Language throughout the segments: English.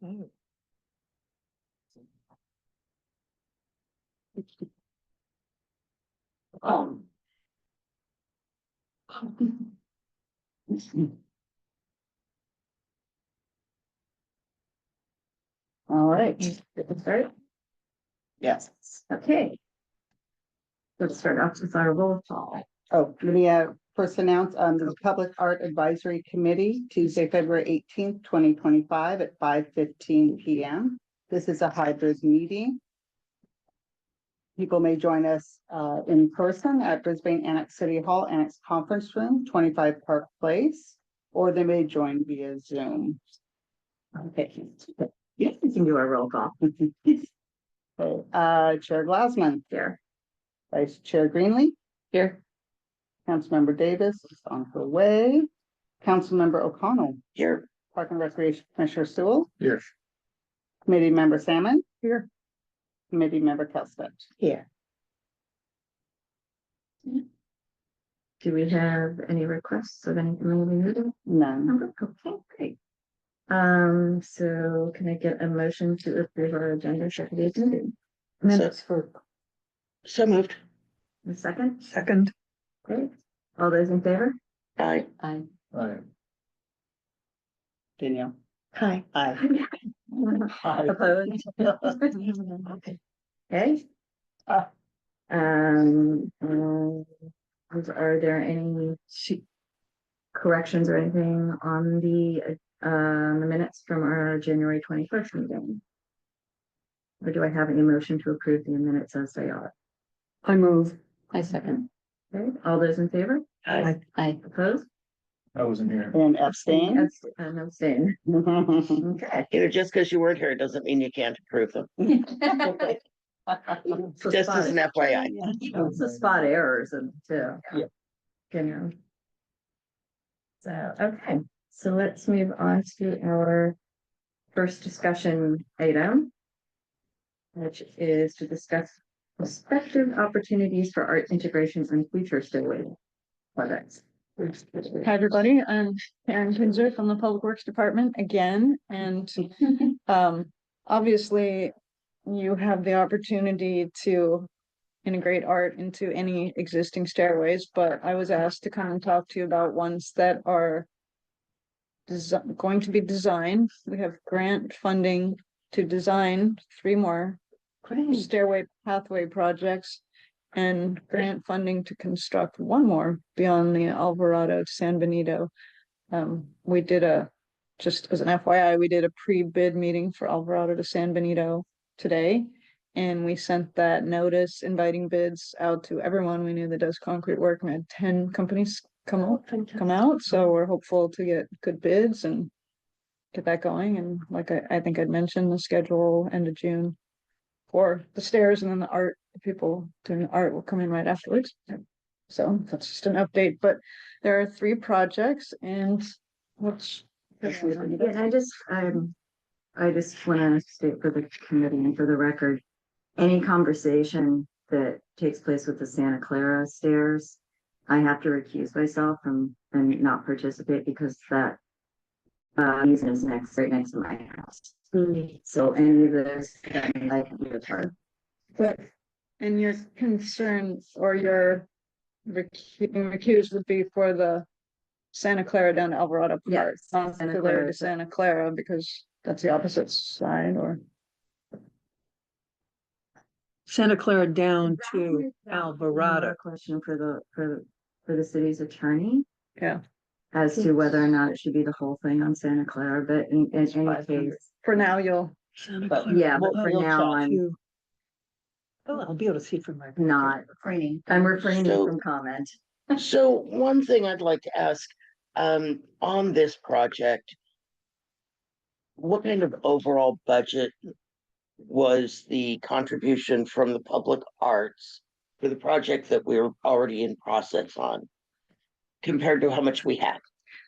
All right, start. Yes. Okay. Let's start off with our roll call. Oh, let me first announce the Public Art Advisory Committee, Tuesday, February 18th, 2025 at 5:15 p.m. This is a hybrid meeting. People may join us in person at Brisbane Annex City Hall, Annex Conference Room, 25 Park Place, or they may join via Zoom. Okay. Yes, we can do our roll call. Okay. Chair Glassman. Here. Vice Chair Greenlee. Here. Councilmember Davis is on her way. Councilmember O'Connell. Here. Park and Recreation Commissioner Sewell. Here. Committee Member Salmon. Here. Committee Member Kelstead. Here. Do we have any requests of any community meeting? None. Okay, great. So can I get a motion to approve our agenda for today's meeting? Minutes So moved. A second? Second. Great. All those in favor? Aye. Aye. Danielle. Hi. Aye. Opposed? Okay. Are there any corrections or anything on the minutes from our January 21st meeting? Or do I have any motion to approve the minutes as they are? I move. I second. Okay, all those in favor? Aye. Aye. Opposed? I wasn't here. And abstain. Abstain. Okay. You know, just because you weren't here doesn't mean you can't approve them. Just as an FYI. It's the spot errors and too. Yeah. You know. So, okay, so let's move on to our first discussion item, which is to discuss prospective opportunities for art integration and future stairway projects. Hi, everybody. I'm Karen Kinzer from the Public Works Department again, and obviously you have the opportunity to integrate art into any existing stairways, but I was asked to come and talk to you about ones that are going to be designed. We have grant funding to design 3 more stairway pathway projects and grant funding to construct 1 more beyond the Alvarado to San Benito. We did just as an FYI, we did a pre-bid meeting for Alvarado to San Benito today, and we sent that notice inviting bids out to everyone we knew that does concrete work. We had 10 companies come out, so we're hopeful to get good bids and get that going. And like I think I'd mentioned, the schedule end of June for the stairs, and then the art, the people doing the art will come in right afterwards. So that's just an update, but there are 3 projects, and what's And I just want to state for the committee and for the record, any conversation that takes place with the Santa Clara stairs, I have to recuse myself from and not participate because that museum is right next to my house. So any of those, I can be a part. But, and your concern or your keeping recused would be for the Santa Clara down to Alvarado part, Yes, not Santa to Clara. to Santa Clara, because that's the opposite side, or Santa Clara down to Another Alvarado. question for the city's attorney yeah. as to whether or not it should be the whole thing on Santa Clara, but in any case, For now, you'll Santa But- Clara. yeah, but for We'll now, chat. I'm Oh, I'll be able to see from my. not refraining. I'm refraining So- from comment. So one thing I'd like to ask, on this project, what kind of overall budget was the contribution from the public arts for the project that we were already in process on compared to how much we had?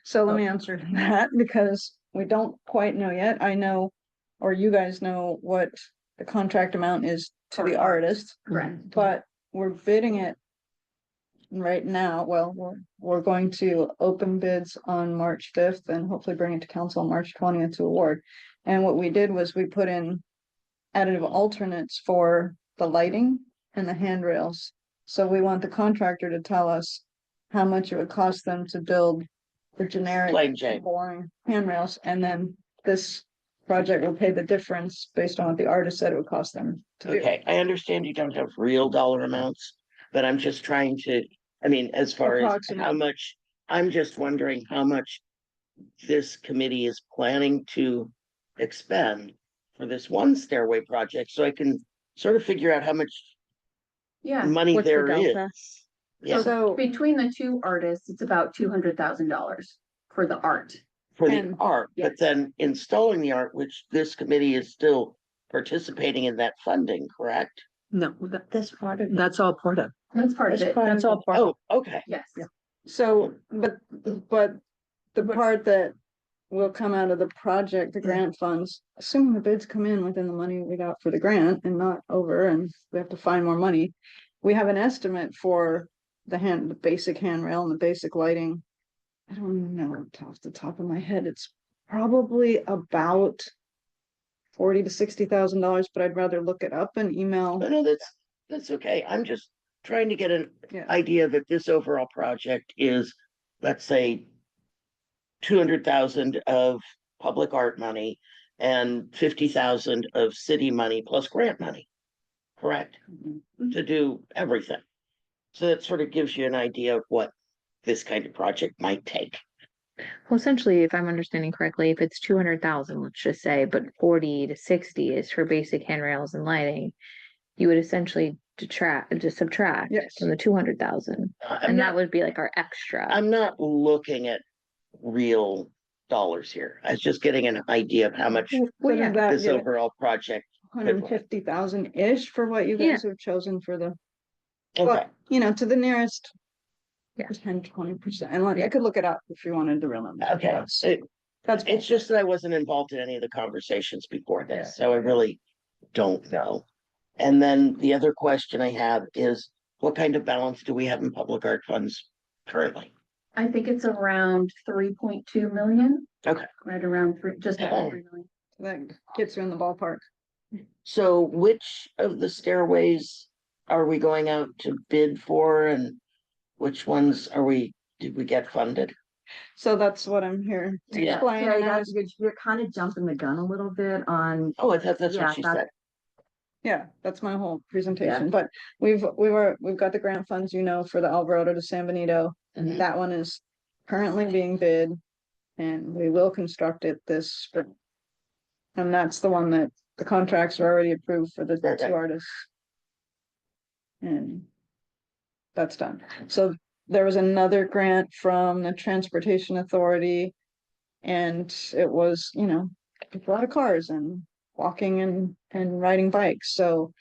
So let me answer that, because we don't quite know yet. I know, or you guys know what the contract amount is to the artist, Correct. but we're bidding it right now, well, we're going to open bids on March 5th and hopefully bring it to council on March 20th to award. And what we did was we put in additive alternates for the lighting and the handrails. So we want the contractor to tell us how much it would cost them to build the generic Plain Jane. boring handrails, and then this project will pay the difference based on what the artist said it would cost them to do. Okay, I understand you don't have real dollar amounts, but I'm just trying to, I mean, as far as how Approximate. much, I'm just wondering how much this committee is planning to expend for this one stairway project, so I can sort of figure out how much Yeah, money What's the there is. delta? Yeah, So, between the two artists, it's about $200,000 for the art. for the and- art, but yes. then installing the art, which this committee is still participating in that funding, correct? No, This part of. that's all part of, That's part of it. that's all part of. Oh, okay. Yes. Yeah. so, but the part that will come out of the project, the grant funds, assuming the bids come in within the money we got for the grant and not over, and we have to find more money. We have an estimate for the basic handrail and the basic lighting. I don't know off the top of my head. It's probably about $40,000 to $60,000, but I'd rather look it up and email. No, that's okay. I'm just trying to get an Yeah. idea that this overall project is, let's say, 200,000 of public art money and 50,000 of city money plus grant money, correct? To do everything. So that sort of gives you an idea of what this kind of project might take. Well, essentially, if I'm understanding correctly, if it's 200,000, let's just say, but 40 to 60 is for basic handrails and lighting, you would essentially subtract Yes. from the 200,000, I'm and that not, would be like our extra. I'm not looking at real dollars here. I was just getting an idea of how much Well, So yeah, that, this overall project. 150,000-ish for what you guys have chosen for the, Okay, but, you know, to the nearest. Yeah. 10-20%, and I could look it up if you wanted the real number. okay. That's It's just that I wasn't involved in any of the conversations before this, so I really don't know. And then the other question I have is, what kind of balance do we have in public art funds currently? I think it's around 3.2 million. Okay. Right around just over 3 million. That gets you in the ballpark. So which of the stairways are we going out to bid for, and which ones did we get funded? So that's what I'm here to Yeah. explain. Yeah, and I yeah, was- you're kind of jumping the gun a little bit on, Oh, I thought that's Yeah, what she that's- said. Yeah, that's my whole presentation, but we've got the grant funds, you know, for the Alvarado to San Benito. Mhm. That one is currently being bid, and we will construct it this spring. And that's the one that the contracts are already approved for the Right, two right. artists. And that's done. So there was another grant from the Transportation Authority. And it was, you know, a lot of cars and walking and riding bikes, so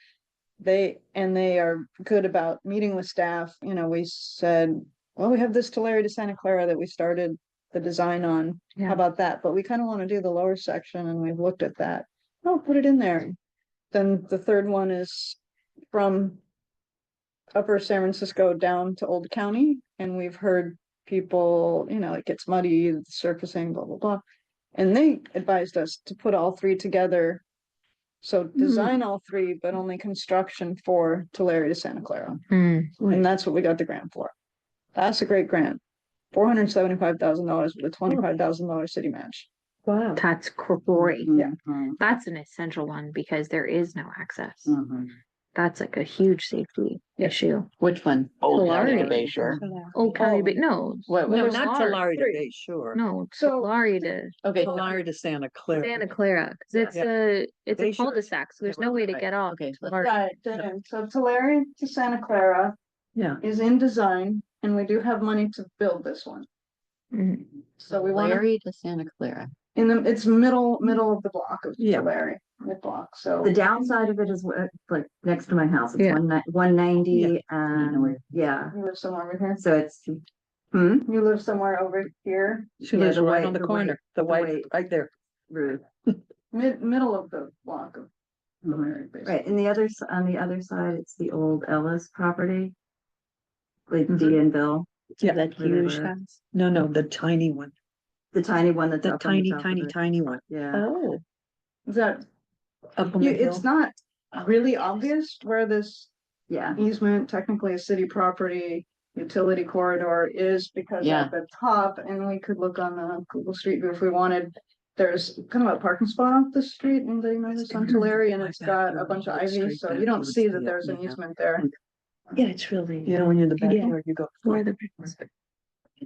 they are good about meeting with staff. You know, we said, well, we have this Tulare to Santa Clara that we started the design on. Yeah. How about that? But we kind of want to do the lower section, and we've looked at that. Oh, put it in there. Then the third one is from Upper San Francisco down to Old County, and we've heard people, you know, it gets muddy, the surfacing, blah, blah, blah. And they advised us to put all three together. So design all three, but only construction for Tulare to Santa Clara. Hmm, And that's what we got the grant for. That's a great grant. $475,000 with a $25,000 city match. Wow. that's great. Yeah. Mhm, That's an essential one because there is no access. mhm. That's like a huge safety issue. Which one? Old County Tulare. to Bay Shore. Old County, but no, Wait, No, there's not Tulare. Tulare to Three. Bay Shore. no, So- Tulare to Okay. Tulare to Santa Clara. Santa Clara, cause it's Yeah. it's They a should- cul-de-sac, so there's no way to Right. get off. Okay. Tulare. Right, dead end. So Tulare to Santa Clara Yeah. is in design, and we do have money to build this one. Mhm. So we want to, Larry to Santa Clara. it's middle of the block of Yeah. Tulare, mid-block, so. The downside of it is like next to my house, it's Yeah. 190 and yeah, You live somewhere over here? so it's. You live somewhere over here, She Yeah, lives the right white- on the the corner, white- the the white, white- right there. Ruth. middle of the block of Tulare, basically. Right, and on the other side, it's the old Ellis property. like Mhm. D and Bill, Yeah, That where they huge live. house. no, the tiny one, the tiny one that's the up on the tiny, top of tiny, it. tiny one. Yeah, Oh, Is that, Up on the hill. it's not really obvious where this yeah, easement, technically a city property, utility corridor is, because Yeah. at the top, and we could look on the Google Street View if we wanted. There's kind of a parking spot off the street in the, this Larry, and My it's got a backyard bunch of goes ivy, straight so back you don't towards see the, that there's an yeah. easement there. yeah, it's really. You know, when you're in the Yeah. backyard, you go. For the.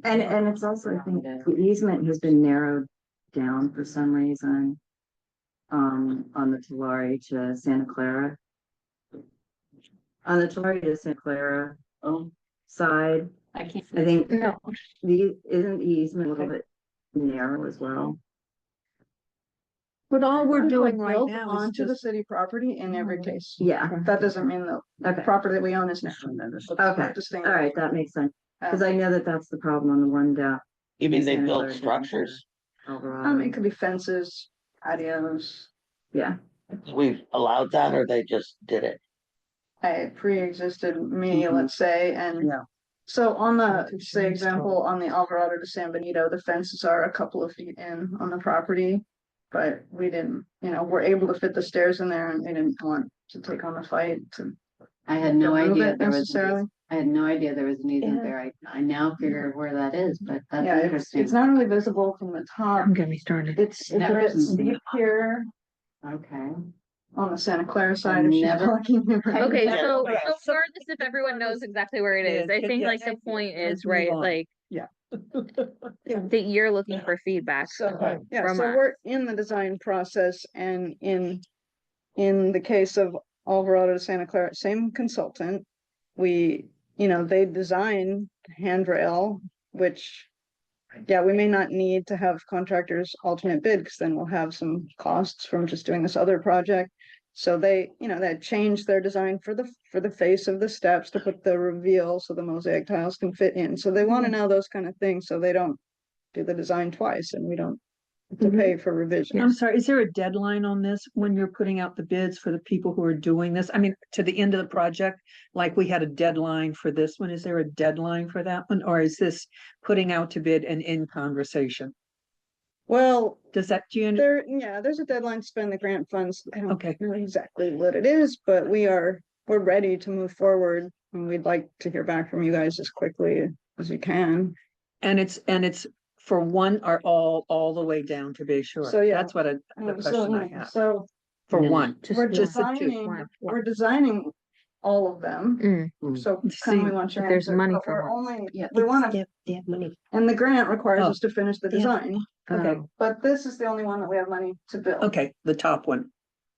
and it's also, I think, the easement has been narrowed down for some reason. On the Tulare to Santa Clara. On the Tulare to Santa Clara side, I can't. I think No, isn't the easement a little bit narrow as well? But all we're It's doing like right built now is onto the just. city property in every case. Yeah, That doesn't mean the okay, property that we own is national. Okay. all right, that makes sense, because I know that that's the problem on the one down. You mean they Santa built Clara down structures? to Alvarado. It could be fences, patios. Yeah, We've allowed that or they just did it? I pre-existed me, Mhm. let's say, and Yeah. so on the, That's a say shame, example, on the Alvarado to San Benito, the fences are a couple of feet in on the property. But we didn't, we're able to fit the stairs in there, and we didn't want to take on the fight to I had no remove idea it there was, necessarily. I had no idea there was an easement Yeah. there. I now figure where that is, but that's Yeah, interesting. it's not really visible from the top. don't get me started. It's a Never bit seen steep here Okay. on the Santa Clara side if she's Never- talking. Okay, Yeah. so Yeah. regardless if everyone knows exactly where it is, Yeah, I think yeah, like the thank you. point Let's is, move right, on. like that you're looking for feedback. So, yeah, From so us. we're in the design process, and in the case of Alvarado to Santa Clara, same consultant. We, they design handrail, which, yeah, we may not need to have contractors alternate bid, because then we'll have some costs from just doing this other project. So they changed their design for the face of the steps to put the reveal so the mosaic tiles can fit in. So they want to know those kind of things, so they don't do the design twice, and we don't have to pay for revision. I'm sorry, is there a deadline on this when you're putting out the bids for the people who are doing this? I mean, to the end of the project, like we had a deadline for this one. Is there a deadline for that one? Or is this putting out to bid and in conversation? Well, Does that, do you, under- there's a deadline to spend the grant funds. I don't Okay. know exactly what it is, but we're ready to move forward, and we'd like to hear back from you guys as quickly as we can. and it's for one or all the way down to Bay Shore? So, yeah. That's what the question I have. So For No, one, we're just the two. designing all of them. Mm, So kind of we See, want your but there's answer, money but for we're one. only, Yeah. we want to, They have money. and the grant requires Oh. us to finish the Yeah. design, Okay, Oh. but this is the only one that we have money to build. okay, the top one.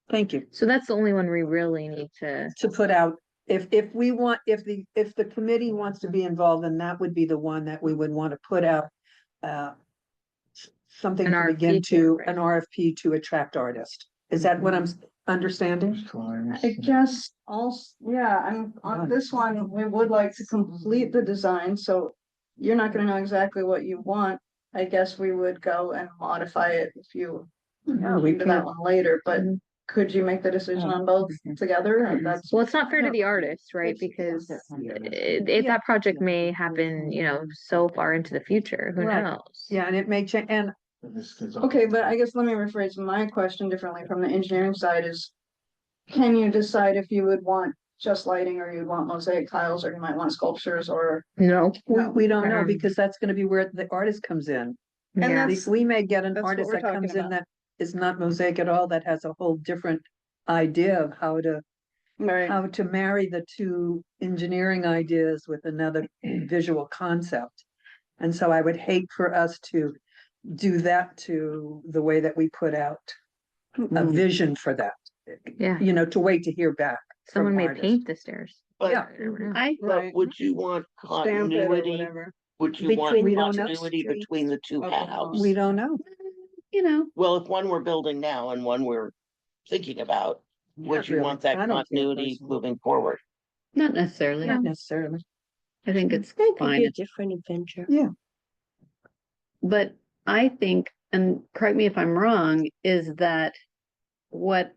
Thank you. So that's the only one we really need to, To put out, if we want, if the committee wants to be involved, then that would be the one that we would want to put out. Something An to RFP begin to, to, right. an RFP to attract artists. Is that what I'm understanding? I guess also, yeah, I'm on this one, we would like to complete the design, so you're not gonna know exactly what you want. I guess we would go and modify it if you No, we into that can't. one later, but could you make the decision on both together? And that's, well, it's not fair to Yeah. the artist, right? It's- Because Yeah. that project may happen, so far into the future, who Right. knows? Yeah, and it may change, and okay, but I guess let me rephrase my question differently from the engineering side is, can you decide if you would want just lighting, or you'd want mosaic tiles, or you might want sculptures, or? No. we don't know, Um, because that's gonna be where the artist comes in. And Yeah. that's, We may get an that's what artist we're that talking comes in about. that is not mosaic at all, that has a whole different idea of how to right, marry the two engineering ideas with another visual concept. And so I would hate for us to do that to the way that we put out a vision for that, Yeah, to wait to hear back. someone may artists. paint the stairs. But, Yeah. I don't know. I, but Right. would you want stamp it or continuity? whatever. Would you Between want We don't know. continuity between the two Okay. halves? We don't know. you know, Well, if one we're building now and one we're thinking about, would Not you really. want that I don't care continuity personally. moving forward? not necessarily. Not necessarily. I think it's That could fine. be a different adventure. Yeah. But I think, and correct me if I'm wrong, is that what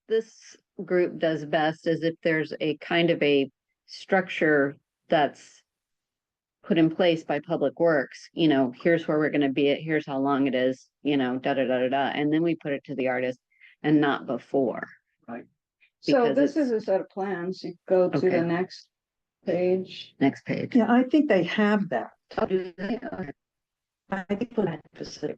this group does best is if there's a kind of a structure that's put in place by Public Works, you know, here's where we're gonna be at, here's how long it is, you know, da, da, da, da, da, and then we put it to the artist and not before. So Because this is it's- a set of plans. You go to Okay. the next page. Next page. Yeah, I think they have that. Oh, do they? Okay. I think for that specific.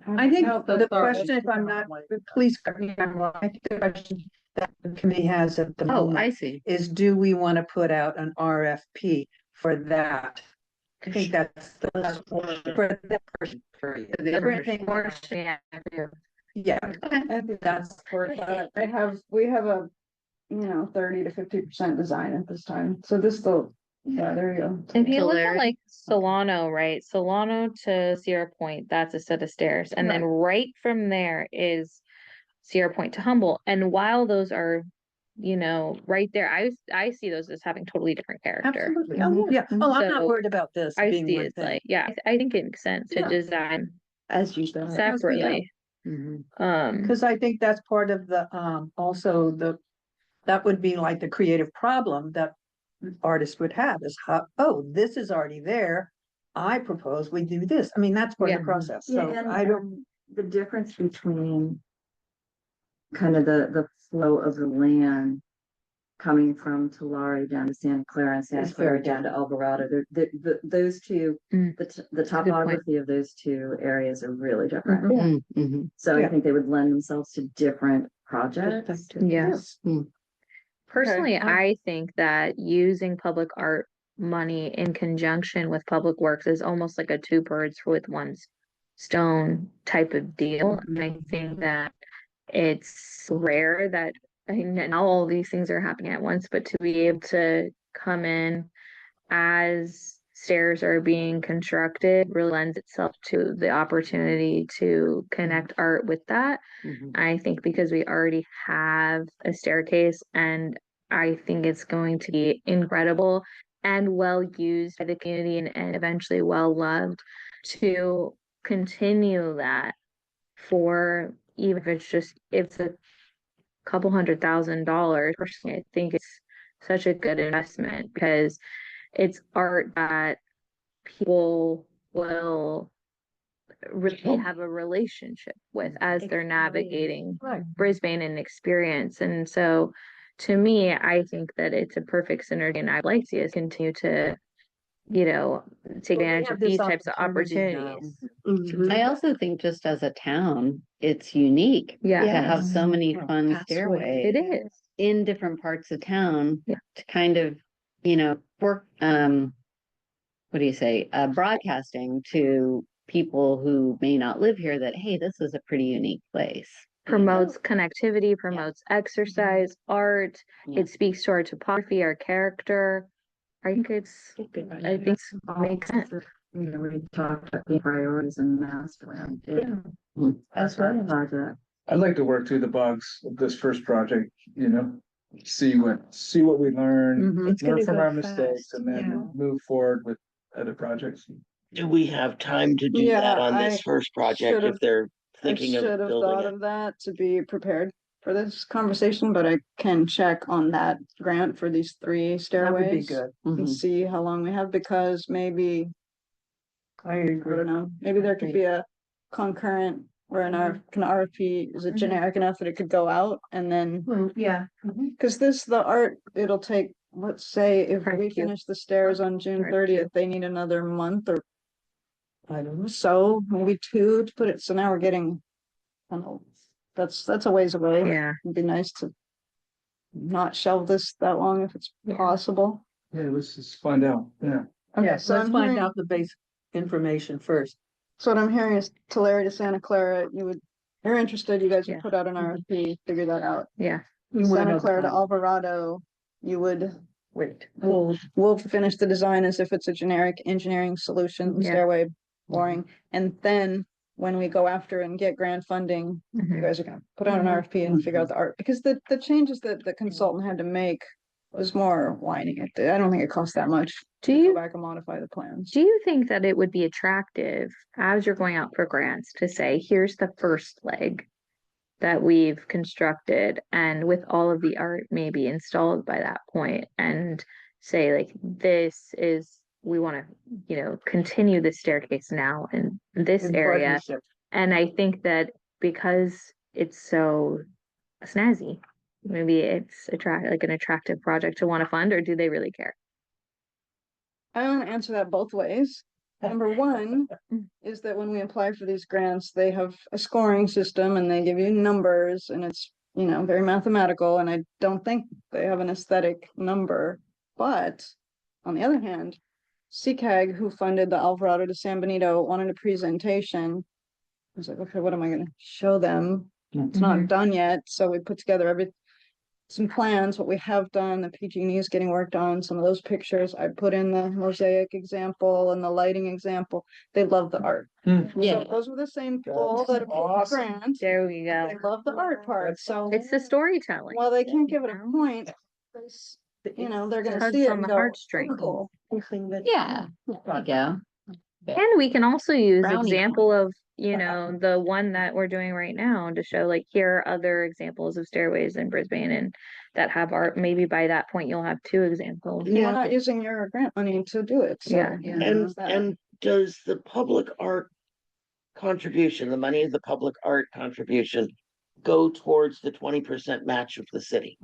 I I think know the that's question, if I'm not, please correct me if I'm wrong, I think the question that the committee has at the Oh, I moment see. is, do we want to put out an RFP for that? I think that's the, for that person, period. The other thing- Yeah, I do. Yeah, Okay. that's, we have a, 30 to 50% design at this time. So this still, yeah, there you go. If you look at Larry? like Solano, right? Solano to Sierra Point, that's a set of stairs. And then right from there is Sierra Point to Humboldt. And while those are, right there, I see those as having totally different character. absolutely, oh, yeah, oh, I'm not So, worried about this I being see one it's thing. like, yeah, I think it makes sense to Yeah. design As you said. separately. Mhm. Cause I think that's part of the, also that would be like the creative problem that artists would have is how, oh, this is already there. I propose we do this. I mean, that's part of Yeah. the process. Yeah, So and I don't, the difference between kind of the flow of the land coming from Tulare down to Santa Clara and Santa It's Clara very down to Alvarado, those two, Mm. the topography of those two areas are really different. Mhm, mhm. So Yeah. I think they would lend themselves to different projects. Yes. Mm. Personally, Okay. I think that using public art money in conjunction with public works is almost like a two birds with one stone type of deal. And I think that it's rare that, I mean, not all these things are happening at once, but to be able to come in as stairs are being constructed really lends itself to the opportunity to connect art with that. Mhm. I think because we already have a staircase, and I think it's going to be incredible and well used by the community and eventually well loved to continue that for, even if it's a couple $100,000. Personally, I think it's such a good investment because it's art that people will really have a relationship with as they're navigating Brisbane and experience. And so to me, I think that it's a perfect synergy, and I'd like to see us continue to, take advantage of these types of opportunities. I also think just as a town, it's unique to Yeah, have so many fun That's what stairways it is. in different parts of town Yeah. to kind of, work, what do you say, broadcasting to people who may not live here that, hey, this is a pretty unique place. Promotes connectivity, promotes exercise, art. Yeah. It speaks to our topography, our character. I think it makes sense. We talked about the priorities and master plan. That's Our project. I'd like to work through the bugs of this first project, see what we learn, It's gonna learn from go our mistakes fast, and then yeah. move forward with other projects. Do we have time to do Yeah, that on I this first project should've- if they're I thinking of should have building thought it? of that to be prepared for this conversation, but I can check on that grant for these 3 That would be stairways good. and see how long we have, because maybe, I I agree. don't know, maybe there could be a concurrent or an RFP, is it generic enough that it could go out and then, Yeah. cause the art, it'll take, let's say, if we RFQ. finish the stairs on June RFQ. 30th, they need another month or I don't know. so, maybe 2 to put it, so now we're getting, I don't know, that's a ways away. Yeah. It'd be nice to not shelve this that long if it's possible. Yeah, let's just find out, yeah. Okay, Yes, so let's I'm find hearing, out the basic information first. so what I'm hearing is Tulare to Santa Clara, you're interested, you guys Yeah. would put out an RFP, figure that out. Yeah. We wanna know Santa the Clara to time. Alvarado, you would, Wait. we'll finish the design as if it's a generic engineering solution, Yeah. stairway, boring. And then when we go after and get grant funding, you Mhm. guys are gonna put out an RFP and figure out the art, because the changes that the consultant had to make was more whining it. I don't think it cost that much. Do to go you back and modify the plans. Do you think that it would be attractive as you're going out for grants to say, here's the first leg that we've constructed, and with all of the art maybe installed by that point, and say like, this is, we want to, continue the staircase now in this In area. partnership. And I think that because it's so snazzy, maybe it's an attractive project to want to fund, or do they really care? I want to answer that both ways. Number one is that when we apply for these grants, they have a scoring system and they give you numbers and it's, very mathematical, and I don't think they have an aesthetic number. But on the other hand, CCAG, who funded the Alvarado de San Benito, wanted a presentation. I was like, okay, what am I gonna show them? It's not done yet, so we put together some plans, what we have done, the PG&E is getting worked on, some of those pictures. I put in the mosaic example and the lighting example. They love the art. Yeah. So those were the same people that applied the grant. There we go. They love the art part, so It's the storytelling. while they can't give it a point, they're gonna Tugs see it on and the go, heartstrings. "Oh, cool." Yeah, there you go. And we can also use Brownie example of, the one that we're doing right now to show like, here are other examples of stairways in Brisbane and that have art. Maybe by that point you'll have two examples. You're not using your grant money to do it, so. Yeah. And does the public art contribution, the money of the public art contribution, go towards the 20% match of the city?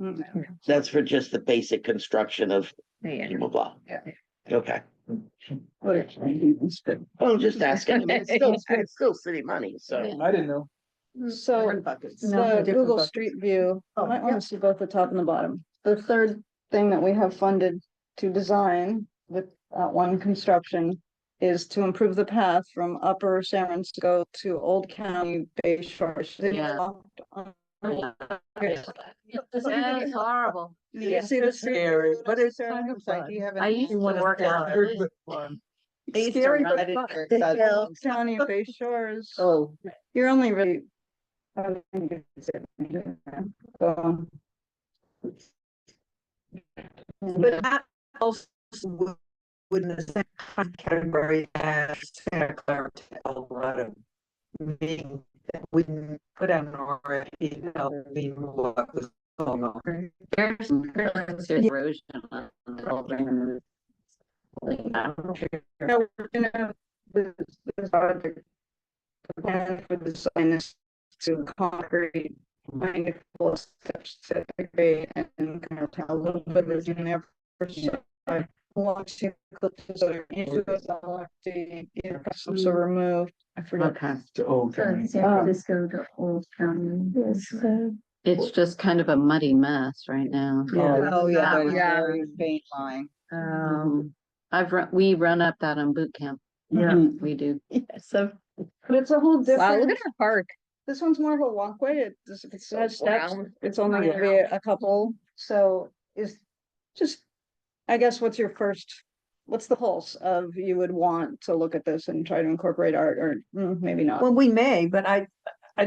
That's for just the basic construction of Yeah. blah, blah. Yeah. Okay. What Well, I'm just asking. I mean, it's still city money, so. I didn't know. So No, the different Google buckets. Street View, I Oh, might want to see both the top and the bottom. The third thing that we have funded to design with one construction is to improve the path from Upper San Francisco to Old County Bay Shores. Yeah. That's horrible. You see the Scary, but it's kind of fun. I used to wanna work out. fly. I used to Scary, but run it fun. for Old County Bay Shores. Oh. You're only really. I think it's it. But that also would in the same category as Santa Clara to Alvarado. Meaning that we put out an RFP to help me what was going on. There's erosion on the building. No, this project, the plan for the design is to concrete, kind of full steps to the grade and kind of tell a little bit of in there. I want to clip this other into it, I'll have to either custom so remove, I forget. Okay, To Old County. San Francisco to Old County. it's just kind of a muddy mess right now. Oh, yeah. That was Yeah. Very faint line. We run up that on boot camp. Yeah. We do. So. But it's a whole Wow, look different, at our park. this one's more of a walkway, it has steps, Round. it's only gonna be a couple, so is just. I guess what's the pulse of you would want to look at this and try to incorporate art or maybe not? Well, we may, but I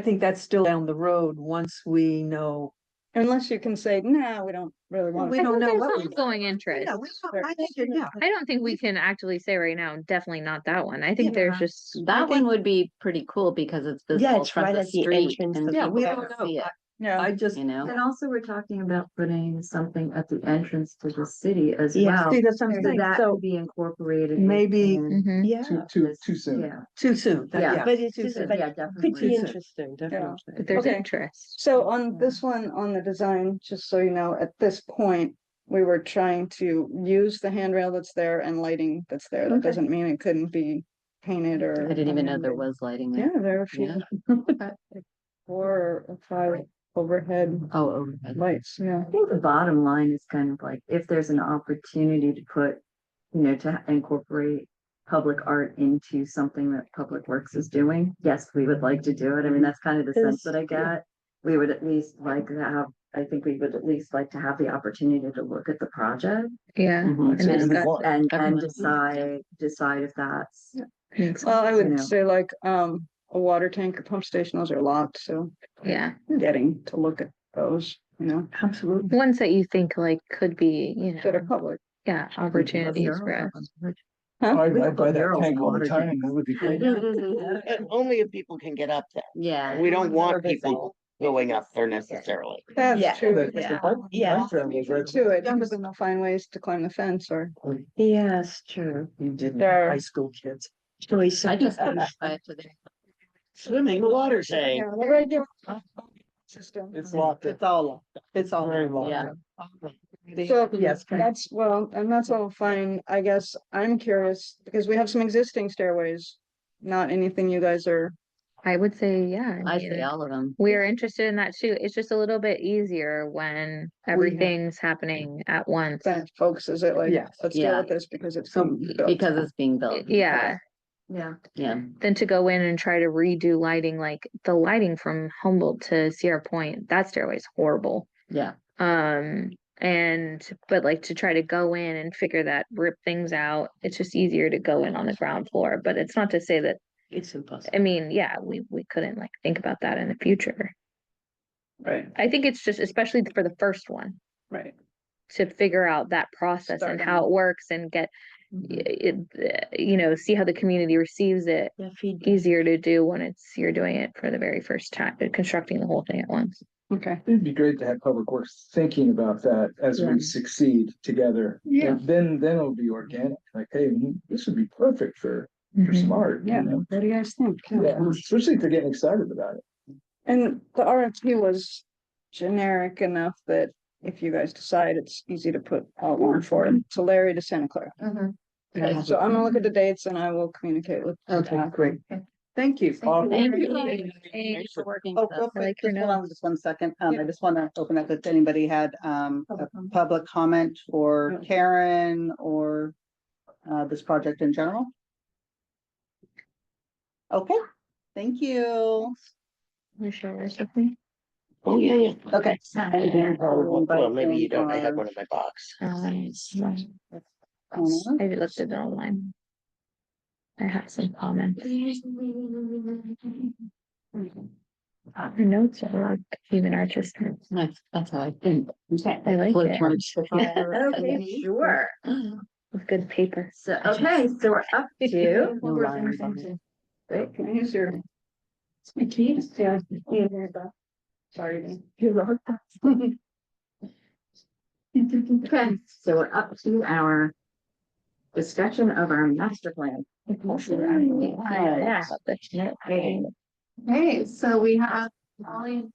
think that's still down the road once we know. Unless you can say, nah, we don't really want. We I don't think know there's what we. ongoing interest. Yeah, I think, yeah. I don't think we can actually say right now, definitely not that one. I think there's just. That one would be pretty cool because it's visible it's from right the at the street entrance and of Yeah, people we can don't know. see it, Yeah, I just. you know? And also we're talking about putting something at the entrance to the city as Yeah. well. See, that's what I'm So saying. that So could be incorporated. maybe- within Mhm. Yeah, Too soon. Yeah, too soon. Yeah. but it's too just, soon. but yeah, it definitely. could be Too soon. interesting, definitely. But there's Okay. interest. so on this one, on the design, just so you know, at this point, we were trying to use the handrail that's there and lighting that's there. That Okay. doesn't mean it couldn't be painted or. I didn't even know there was lighting there. Yeah, there are a few. 4 or 5 overhead Oh, overhead. lights, yeah. I think the bottom line is kind of like, if there's an opportunity to put, to incorporate public art into something that Public Works is doing, yes, we would like to do it. I mean, that's kind of the sense that I get. We would at least like to have, I think we would at least like to have the opportunity to look at the project Yeah. Mhm. And That's what we discuss want. and Definitely. decide if that's. it. Well, I You would know. say like, a water tank or pump station, those are locked, so Yeah. getting to look at those, Absolutely. Ones that you think like could be, that are public. yeah, opportunities for us. I'd buy that tank all the time. That would be great. And only if people can get up there. Yeah. We don't want people going up there necessarily. That's true. Yeah. To it, because then they'll find ways to climb the fence or. Yes, true. You didn't, There. high school kids. I just finished by today. Swimming, the water saying. Yeah, the regular system. It's locked. It's all, locked. It's all. Very locked. Yeah. So, Yes. that's, well, and that's all fine. I guess I'm curious, because we have some existing stairways. Not anything you guys are, I would say, yeah. I say all of them. We're interested in that too. It's just a little bit easier when everything's happening at once. that focuses it like, Yes. let's deal Yeah. with this because it's. So, being built. because it's being built. Yeah, Yeah. Yeah. then to go in and try to redo lighting, like the lighting from Humboldt to Sierra Point, that stairway is horrible. Yeah. But like to try to go in and figure that, rip things out, it's just easier to go in on the ground floor, but it's not to say that, It's impossible. I mean, yeah, we couldn't like think about that in the future. Right, I think it's just, especially for the first one, right. to figure out that process and Start how it works and get it, see how the community receives it. Yeah, feedback. Easier to do when you're doing it for the very first time, constructing the whole thing at once. Okay. It'd be great to have Public Works thinking about that as Yeah. we succeed together. Yeah. And then it'll be organic, like, hey, this would be perfect for Mhm. smart, you Yeah, know? what do you guys think? Yeah, especially if they're getting excited about it. And the RFP was generic enough that if you guys decide, it's easy to put out one for it. To Larry to Santa Clara. Okay, so I'm gonna look at the dates and I will communicate with. Okay, great. Thank you. Thank you. Thanks for working Oh, with us. real I like quick, your just hold on notes. just 1 second. I just want to open up if anybody had a public comment for Karen or this project in general. Okay, thank you. You share this with me? Oh, yeah, yeah. Okay. Well, maybe you don't. I have one in my box. I looked at it online. I have some comments. Her notes are like even artistic. That's how I think. I like Flip it. charts. Okay, sure. With good paper. So, okay, so we're up to. No lines on it. Great, can I use your? It's my keys. Yeah. Sorry. Okay, so we're up to our discussion of our master plan. Yeah. Okay, so we have Molly,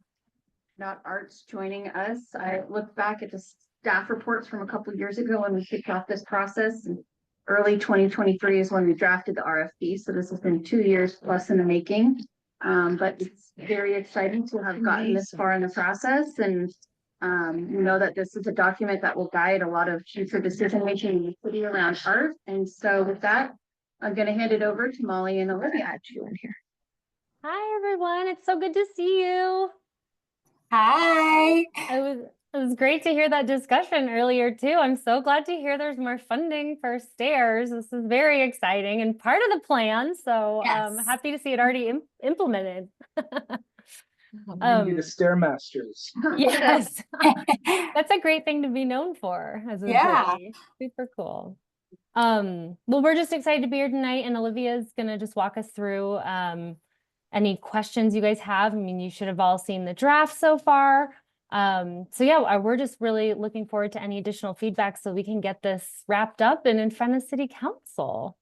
not Arts, joining us. I looked back at the staff reports from a couple of years ago when we kicked off this process. And early 2023 is when we drafted the RFP, so this has been 2 years plus in the making. But it's very exciting to have gotten this far in the process, and we know that this is a document that will guide a lot of future decision making in the city around art. And so with that, I'm going to hand it over to Molly and Olivia. Add you in here. Hi, everyone. It's so good to see you. Hi. It was great to hear that discussion earlier too. I'm so glad to hear there's more funding for stairs. This is very exciting and part of the plan. So Yes. happy to see it already implemented. Maybe the Stairmasters. Yes, that's a great thing to be known for as a Yeah. city. Super cool. Well, we're just excited to be here tonight, and Olivia's gonna just walk us through any questions you guys have. I mean, you should have all seen the draft so far. So yeah, we're just really looking forward to any additional feedback so we can get this wrapped up and in front of City Council.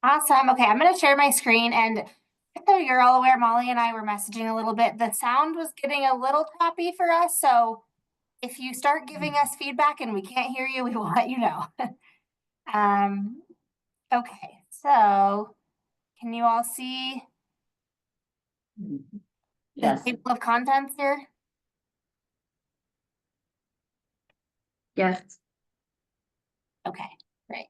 Awesome. Okay, I'm going to share my screen, and so you're all aware, Molly and I were messaging a little bit. The sound was getting a little choppy for us, so if you start giving us feedback and we can't hear you, we will let you know. Okay, so can you all see the Yes. table of contents here? Yes. Okay, great.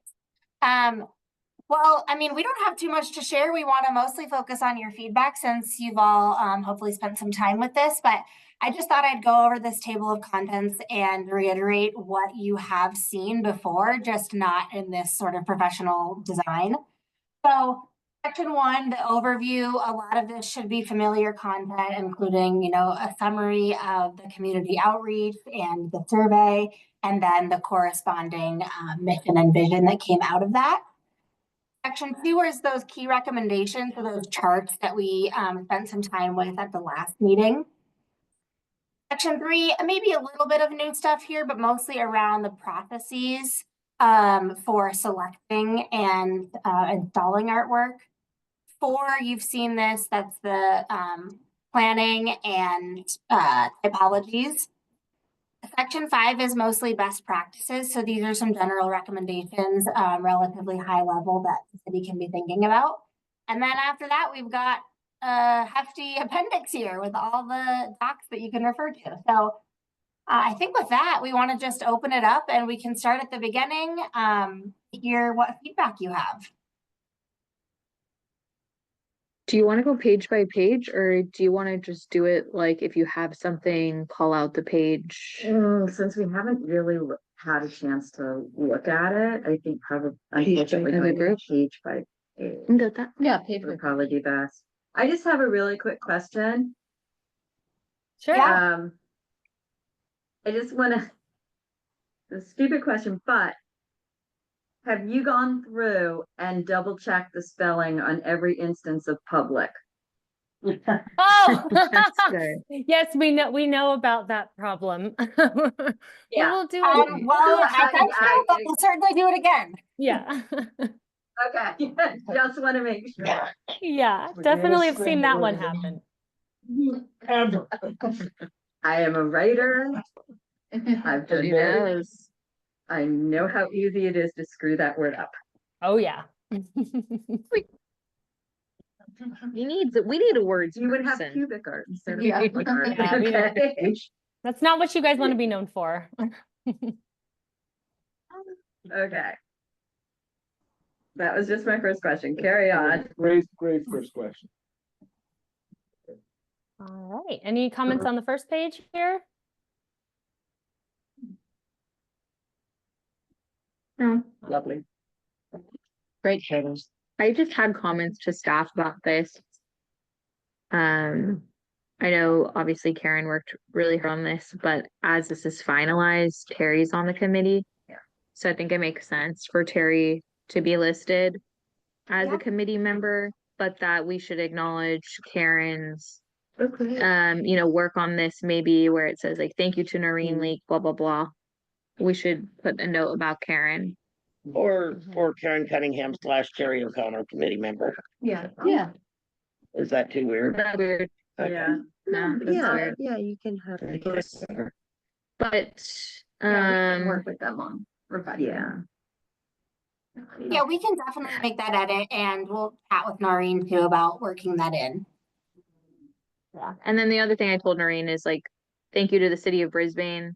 Well, I mean, we don't have too much to share. We want to mostly focus on your feedback since you've all hopefully spent some time with this, but I just thought I'd go over this table of contents and reiterate what you have seen before, just not in this sort of professional design. So section 1, the overview, a lot of this should be familiar content, including, a summary of the community outreach and the survey, and then the corresponding mission and vision that came out of that. Section 2 is those key recommendations for those charts that we spent some time with at the last meeting. Section 3, maybe a little bit of new stuff here, but mostly around the processes for selecting and installing artwork. 4, you've seen this, that's the planning and typologies. Section 5 is mostly best practices. So these are some general recommendations, relatively high level that the city can be thinking about. And then after that, we've got a hefty appendix here with all the docs that you can refer to. So I think with that, we want to just open it up and we can start at the beginning, hear what feedback you have. Do you want to go page by page, or do you want to just do it like if you have something, call out the page? Since we haven't really had a chance to look at it, I think probably Page by page. page by page You can get that. Yeah, page would probably be best. I just have a really quick question. Sure. Yeah. I just wanna, a stupid question, but have you gone through and double checked the spelling on every instance of public? Oh, That's good. yes, we know about that problem. Yeah. We'll do Well, it. I think so, but we'll certainly do it again. Yeah. Okay, just want to make sure. Yeah, definitely have seen that one happen. I am a writer. I've done She very, knows. I know how easy it is to screw that word up. Oh, yeah. We need a words You would have person. cubic art instead of Yeah. public art. Yeah, we don't- Okay. That's not what you guys want to be known for. Okay. That was just my first question. Carry on. Great first question. All right. Any comments on the first page here? No. Lovely. Great photos. I just had comments to staff about this. I know obviously Karen worked really hard on this, but as this is finalized, Terry's on the committee. Yeah. So I think it makes sense for Terry to be listed as Yeah. a committee member, but that we should acknowledge Karen's Okay. work on this, maybe where it says like, thank you to Noreen Leak, blah, blah, blah. We should put a note about Karen. Or Karen Cunningham / Terry O'Connor committee member. Yeah. Yeah. Is that too weird? That's weird. Okay. Yeah. No, that's weird. Yeah, you can have. But, Work with them on. Yeah. Yeah, we can definitely make that edit and we'll chat with Noreen too about working that in. yeah. And then the other thing I told Noreen is like, thank you to the city of Brisbane.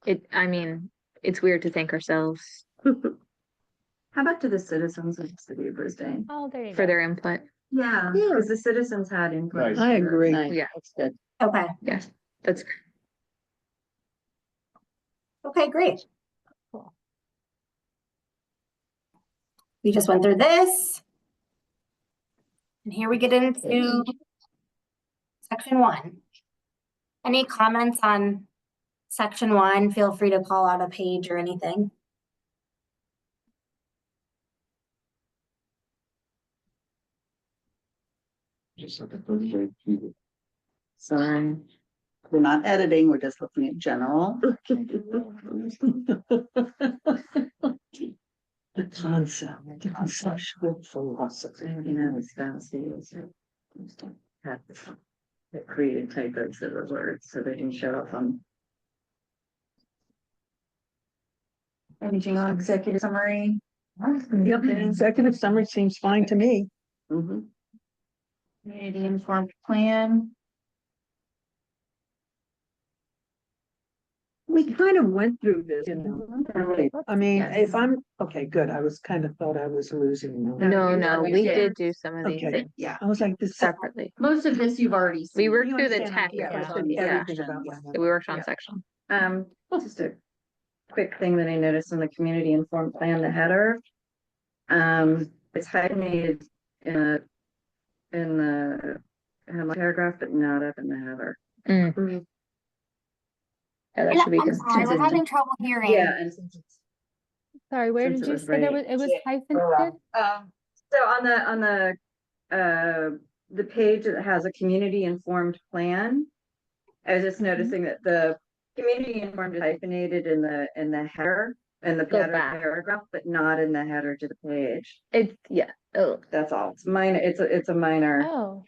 It's weird to thank ourselves How about to the citizens of the city of Brisbane? Oh, there you for go. their input. Yeah, because the citizens had input. Nice. I agree. Nice. Yeah. That's good. Okay, Yes, that's okay, great. Cool. We just went through this. And here we get into section 1. Any comments on section 1? Feel free to call out a page or anything. Sorry. We're not editing, we're just looking at general. The concept, the conceptual philosophy. That created typos of the words so they didn't show up on. Anything on executive summary? Yep, the executive summary seems fine to me. Mhm. Community informed plan. We kind of went through this, you know. I mean, if I'm, okay, good. I was kind of thought I was losing. no, we did do some of these Okay, things yeah, I was like, this. separately. Most of this you've already We seen. worked You through the understand, tech. yeah, I Yeah, understood yeah. everything about what We worked on Yeah. section. Just a quick thing that I noticed in the community informed plan, the header. It's hyphenated in the paragraph, but not up in the header. Yeah, that should be I'm sorry, we're having trouble hearing. Yeah, and since it's Sorry, where Since did it you was say right- it was hyphenated? So the page that has a community informed plan, I was just noticing that the community informed is hyphenated in the header, in the Go back. paragraph, but not in the header to the page. It's, yeah, oh, That's all. It's minor, it's a minor, Oh,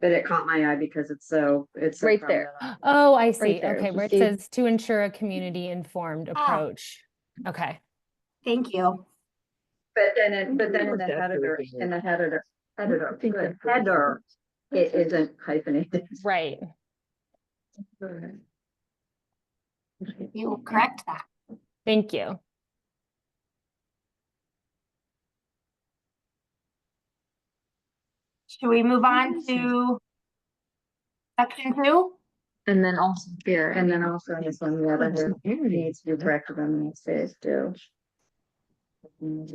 but it caught my eye because it's so Right there. prominent. oh, I see. there. Okay, where it See? says to ensure a community informed Ah. approach. Okay. Thank you. But then in the header, it isn't hyphenated. Right. You will correct that. Thank you. Should we move on to section 2? And then also here. And then also on this one, the other needs to be corrected on the next page too. What do you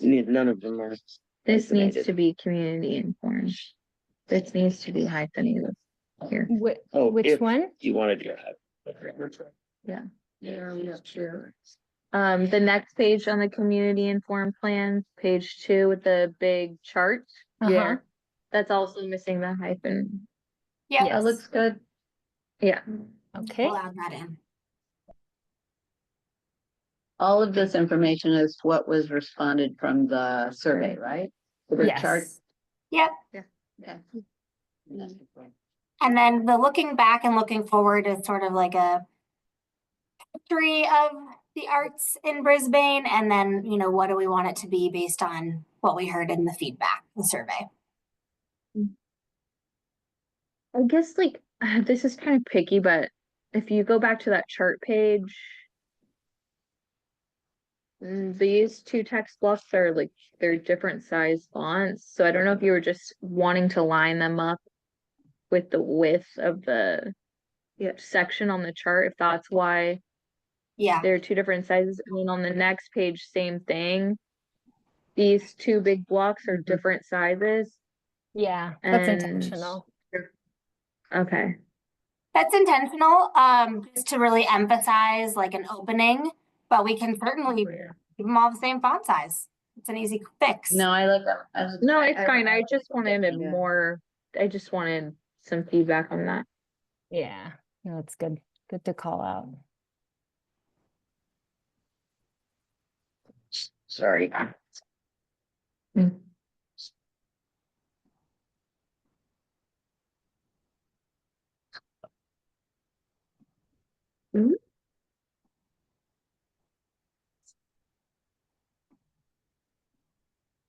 mean? None of them are. This needs hyphenated. to be community informed. This needs to be hyphenated here. Oh, Which if one? you want to do that. Yeah. Yeah, sure. The next page on the community informed plan, page 2 with the big chart. Uh-huh. That's also missing the hyphen. Yeah, Yes. looks good. Yeah. Okay. we'll add that in. All of this information is what was responded from the survey, right? The chart. Yes. Yep. Yeah. And then the looking back and looking forward is sort of like a history of the arts in Brisbane. And then, what do we want it to be based on what we heard in the feedback, the survey? I guess this is kind of picky, but if you go back to that chart page, these two text blocks are they're different size fonts. So I don't know if you were just wanting to line them up with the width of the section on the chart, if that's why Yeah. they're two different sizes. And then on the next page, same thing. These two big blocks are different sizes. Yeah, that's And- intentional. Okay. That's intentional, just to really emphasize like an opening, but we can certainly keep them all the same font size. It's an easy fix. No, I like that. No, it's fine. I just wanted Yeah. more, I just wanted some feedback on that. Yeah, no, it's good. Good to call out. Sorry.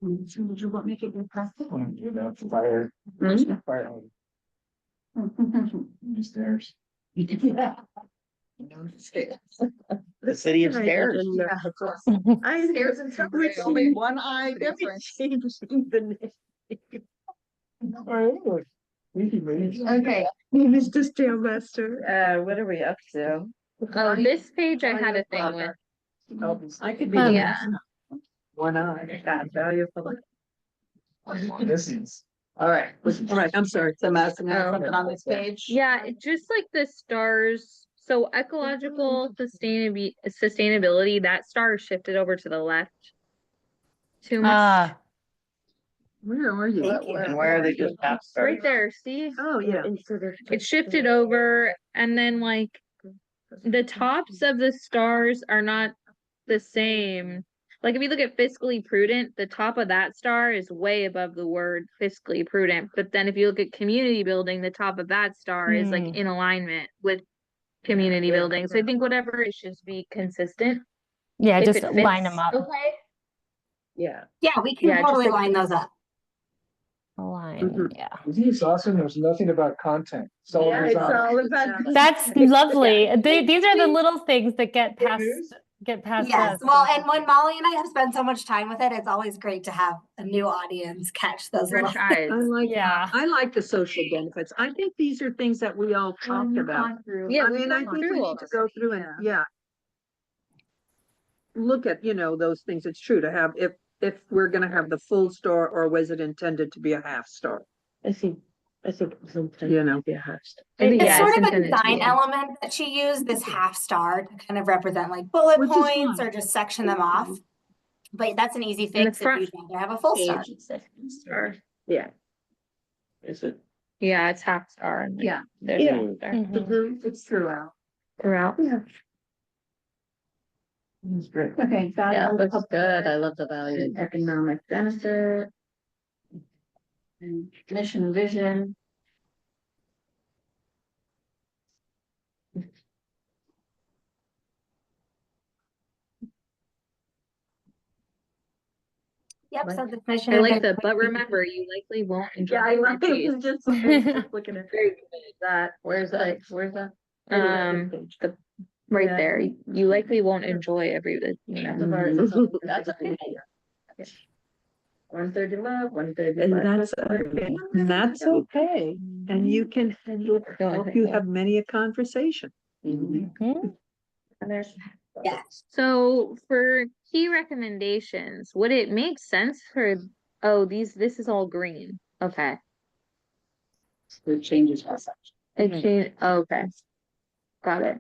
Did you want me to get past it? You know, fire. Fire. Stairs. The city of stairs. Stairs and subways, only one eye difference. Okay. Mr. Stairmaster. What are we up to? Oh, this page I had a thing with. I could be. Um, Yeah. One eye. Got value for This is. All right, I'm sorry. So Madison has something on this page? Yeah, just like the stars. So ecological sustainability, that star is shifted over to the left. Too much. Ah, Where are you? And where are they just past? Right there, see? Oh, yeah. It's shifted over, and then the tops of the stars are not the same. Like if you look at fiscally prudent, the top of that star is way above the word fiscally prudent. But then if you look at community building, the top of that star is in alignment with community building. So I think whatever it should be consistent. yeah, if just it line fits. them up. Okay. Yeah. Yeah, we can Yeah, just totally like- line those up. Align, Mhm. yeah. It's awesome. There's nothing about content. It's all design. about. That's lovely. These are the little things that get past Yes, us. well, and when Molly and I have spent so much time with it, it's always great to have a new audience catch those little. Fresh eyes. Yeah. I like the social benefits. I think these are things that we all talked about. Yeah, I we've mean, I gone think we through all need to this. go through and, look at, those things. It's true to have, if we're gonna have the full star, or was it intended to be a half star? I see. I think, you know. It- It's yeah, I sort of sent a it to design you. element that she used, this half star to kind of represent like bullet Which is points fine. or just section them off. But that's an easy the fix if front you want to have a full star. Star. Yeah. Is it? Yeah, it's half star. And Yeah. there's Yeah. a there Mhm. It's throughout. throughout. That's great. Okay. Yeah, valuable looks public good. I love the value. and economic benefit. And mission and vision. Yep, so the mission. I and like vision the, but would be- remember, you likely won't enjoy Yeah, I the cheese. was just looking at that. Where's that? Where's that? The, right Yeah. there, you likely won't enjoy every bit, you know. That's okay. 1/3 love, 1/3. And that's okay. And that's okay. And you can, hope you have many a conversation. Mhm. And there's. Yes. So for key recommendations, would it make sense for, oh, this is all green, okay. It changes message. Okay. Got it.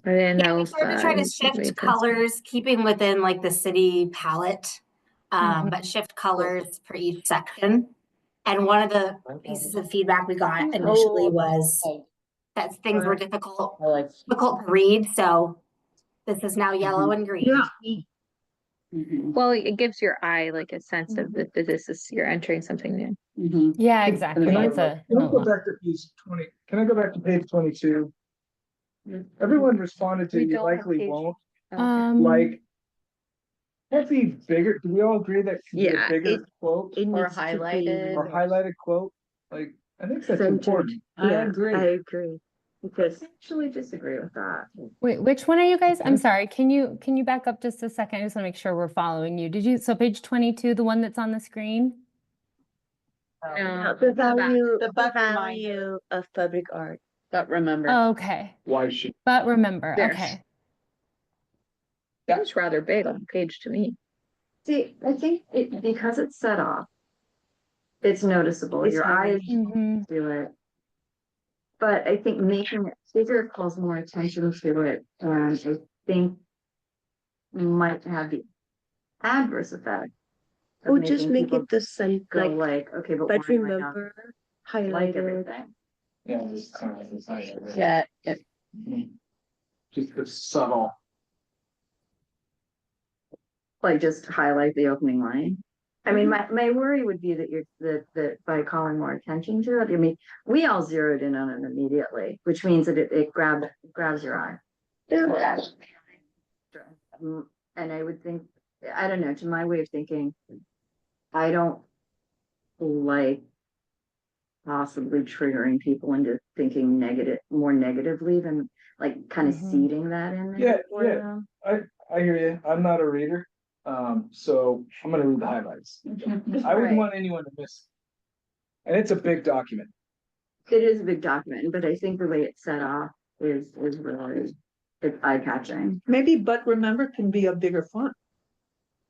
I didn't Yeah, know we if, sort of try to it made shift sense. colors, keeping within like the city palette. Mhm. But shift colors for each section. And one of the pieces of feedback we got initially was that things were difficult to read, so this is now yellow and green. Yeah. Well, it gives your eye like a sense of that this is, you're entering something new. Yeah, exactly. Can I It's a. go back to page 20? Can I go back to page 22? Everyone responded to We you don't have likely page- won't, Um, can't be bigger. Do we all agree that should be a Yeah, bigger quote Or highlighted. or highlighted quote? Like, I think that's Centered. important. I agree. I agree. Because actually disagree with that. wait, which one are you guys? I'm Okay. sorry. Can you back up just a second? I just want to make sure we're following you. Did you, so page 22, the one that's on the screen? No, The value- value of public art. But remember, Oh, okay. Why should? But remember, There. okay. that was rather big on the page to me. See, I think because it's set off. It's noticeable, It's your eyes Mhm. do it. But I think making it bigger calls more attention to it, and I think might have the adverse effect. of Or just making make people it the same, Go like, like, okay, but but why am I not remember, like highlighted. everything? Yeah, it's kind of, it's not really- yeah, it- Just the subtle. Like just highlight the opening line. I mean, my worry would be that that by calling more attention to it, I mean, we all zeroed in on it immediately, which means that it grabs your eye. And I would think, I don't know, to my way of thinking, I don't like possibly triggering people into thinking more negatively than like kind of Mhm. seeding that in there. Yeah, for yeah. them. I hear you. I'm not a reader. So I'm gonna read the highlights. I wouldn't want anyone to miss. And it's a big document. It is a big document, but I think the way it's set off is really, it's eye catching. Maybe, but remember can be a bigger font.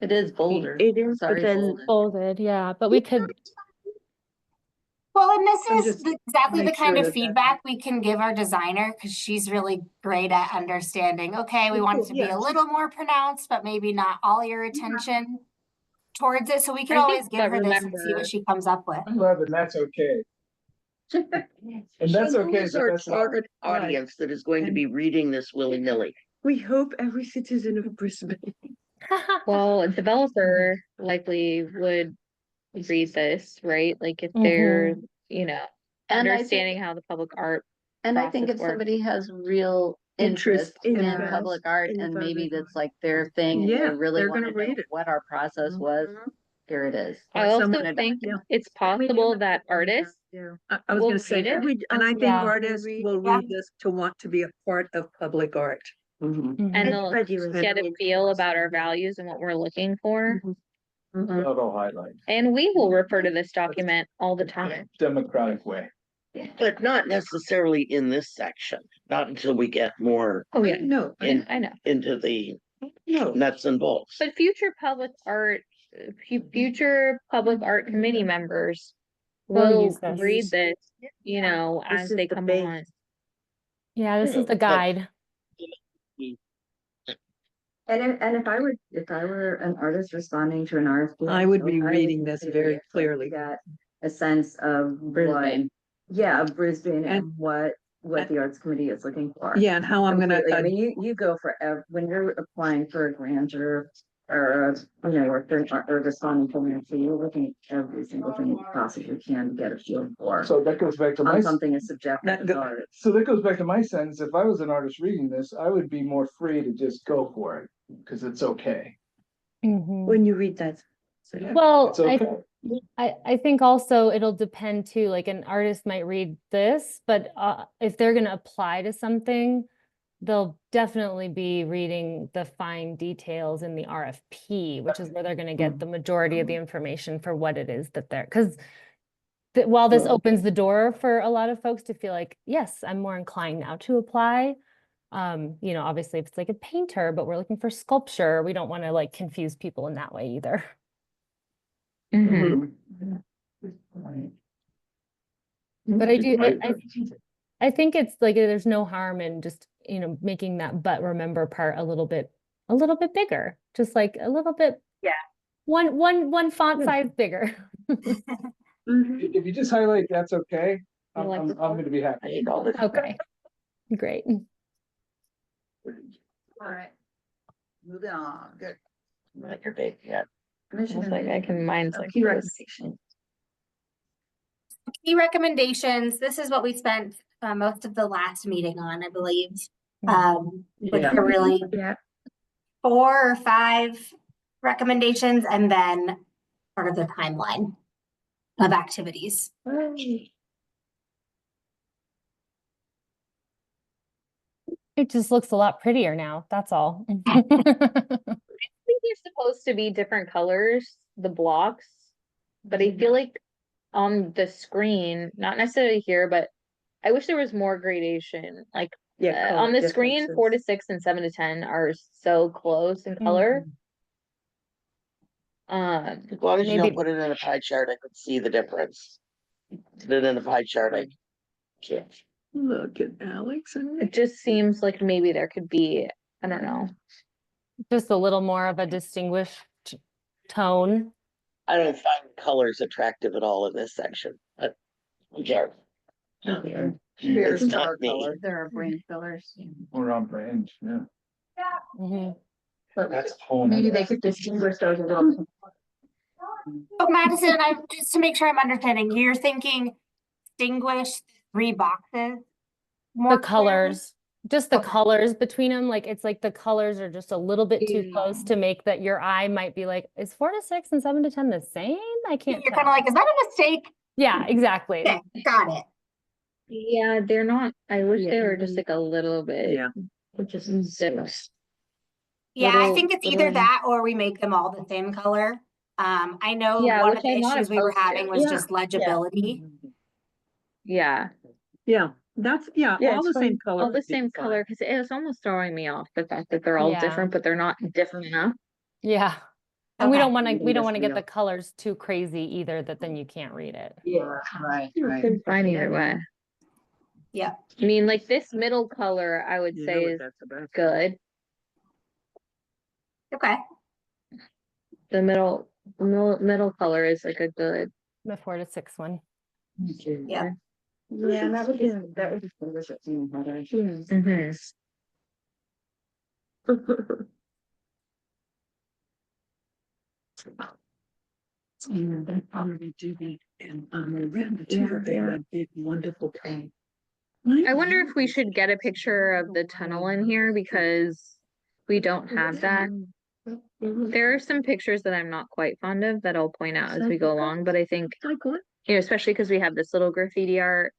it is bolder. It is, but Sorry, then bolded. Bolded, yeah, but we could, Well, and I'm this is just exactly the make kind sure of that feedback we can give our designer, because she's really great at understanding, okay, we want it to be Yeah. a little more pronounced, but maybe not all your attention towards it, so we can I always think give that her this and see remember- what she comes up with. I love it. And that's okay. And that's So who okay. is but our that's not- target audience that is going to be reading this willy-nilly? we hope every citizen of Brisbane. Well, a developer likely would read this, right? Like if Mhm. they're, you know, And I understanding think, how the public art. and I think if process works. somebody has real Interest interest in in public art in and maybe public that's like their thing, and Yeah, they really they're want gonna to know read it. what our process was, here it is. I Or also someone- think yeah. it's possible that artists I was We'll gonna say, read it. and I think Yeah. artists will Yeah. read this to want to be a part of public art. Mhm. Mhm. and they'll Everybody was get a really feel about our values and what we're looking for. Subtle highlight. And we will refer to this document all the time. Democratic way. But not necessarily in this section, not until we get more Oh, yeah, No, in, I know. into the no. nuts and bolts. But future public art committee members we'll use this. read this, you know, This as is they the come base. on. Yeah, this is the But- guide. And if I were an artist responding to an RFP. I would be I reading this really very like to clearly. Get a sense of what, Brisbane. yeah, of Brisbane And- and what the arts committee is looking for. Yeah, and how I'm gonna, Completely. I mean, you go for, when you're applying for a grant or or responding to an RFP, you're looking at every single thing you possibly can to get a feel for. So that goes back to my, On something as subjective That as go- art. so that goes back to my sentence. If I was an artist reading this, I would be more free to just go for it, because it's okay. Mhm. When you read that. Well, It's okay. I think also it'll depend too, like an artist might read this, but if they're gonna apply to something, they'll definitely be reading the fine details in the RFP, which is where they're gonna get the majority of the information for what it is that they're, because while this opens the door for a lot of folks to feel like, yes, I'm more inclined now to apply. You know, obviously if it's like a painter, but we're looking for sculpture, we don't want to like confuse people in that way either. Mhm. But I think it's like, there's no harm in just, you know, making that but remember part a little bit bigger, just like a little bit. Yeah. One font size bigger. If you just highlight, that's okay. You like this I'm gonna be I happy. hate all this. Okay, great. All right. Moving on, good. Like your baby, yeah. It's like I can mine's like Key this. Key recommendations, this is what we spent most of the last meeting on, I believe. Which Yeah. are really Yeah. 4 or 5 recommendations and then part of the timeline of activities. It just looks a lot prettier now, that's all. I think they're supposed to be different colors, the blocks, but I feel like on the screen, not necessarily here, but I wish there was more gradation. Like Yeah. on the screen, 4 to 6 and 7 to 10 are so close in color. As long as you Maybe- don't put it in a pie chart, I could see the difference. Put it in a pie chart, I can't. Look at Alex. It just seems like maybe there could be, I don't know. Just a little more of a distinguished tone. I don't find colors attractive at all in this section, but yeah. It's not me. There are brand fillers. We're on brand, yeah. Mhm. That's a whole. Maybe they could distinguish those a little. So Madison, just to make sure I'm understanding, you're thinking distinguish 3 boxes? more The clearly? colors, just the Okay. colors between them, like it's like the colors are just a little bit too close to make that your eye might be like, is 4 to 6 and 7 to 10 the same? I can't You're tell. kind of like, is that a mistake? Yeah, exactly. Okay, got it. Yeah, they're not, I wish they Yeah. were just like a little bit. Yeah. Which different. Yeah, I Little- think it's either little- that or we make them all the same color. I know Yeah, one which of the I'm not issues we were opposed to. having was Yeah. just legibility. Yeah, Yeah, that's, yeah, Yeah, all it's the same fine. color. all the would be same fine. color, because it was almost throwing me off, the fact that they're all Yeah. different, but they're not different enough. Yeah. And we Okay. don't want to, we don't want to get Real. the colors too crazy either, that then you can't read it. Yeah, right, right. It's fine either way. Yeah. I mean, like this middle color, I would You say know what is that's about. good. Okay. The middle color is like a good. The 4 to 6 one. Yeah. Yeah, and that would distinguish it from the other. Mhm. And that already do be, and Miranda too, they have a big wonderful thing. I wonder if we should get a picture of the tunnel in here because we don't have that. There are some pictures that I'm not quite fond of that I'll point out as we go along, but I think, Like what? you know, especially because we have this little graffiti art,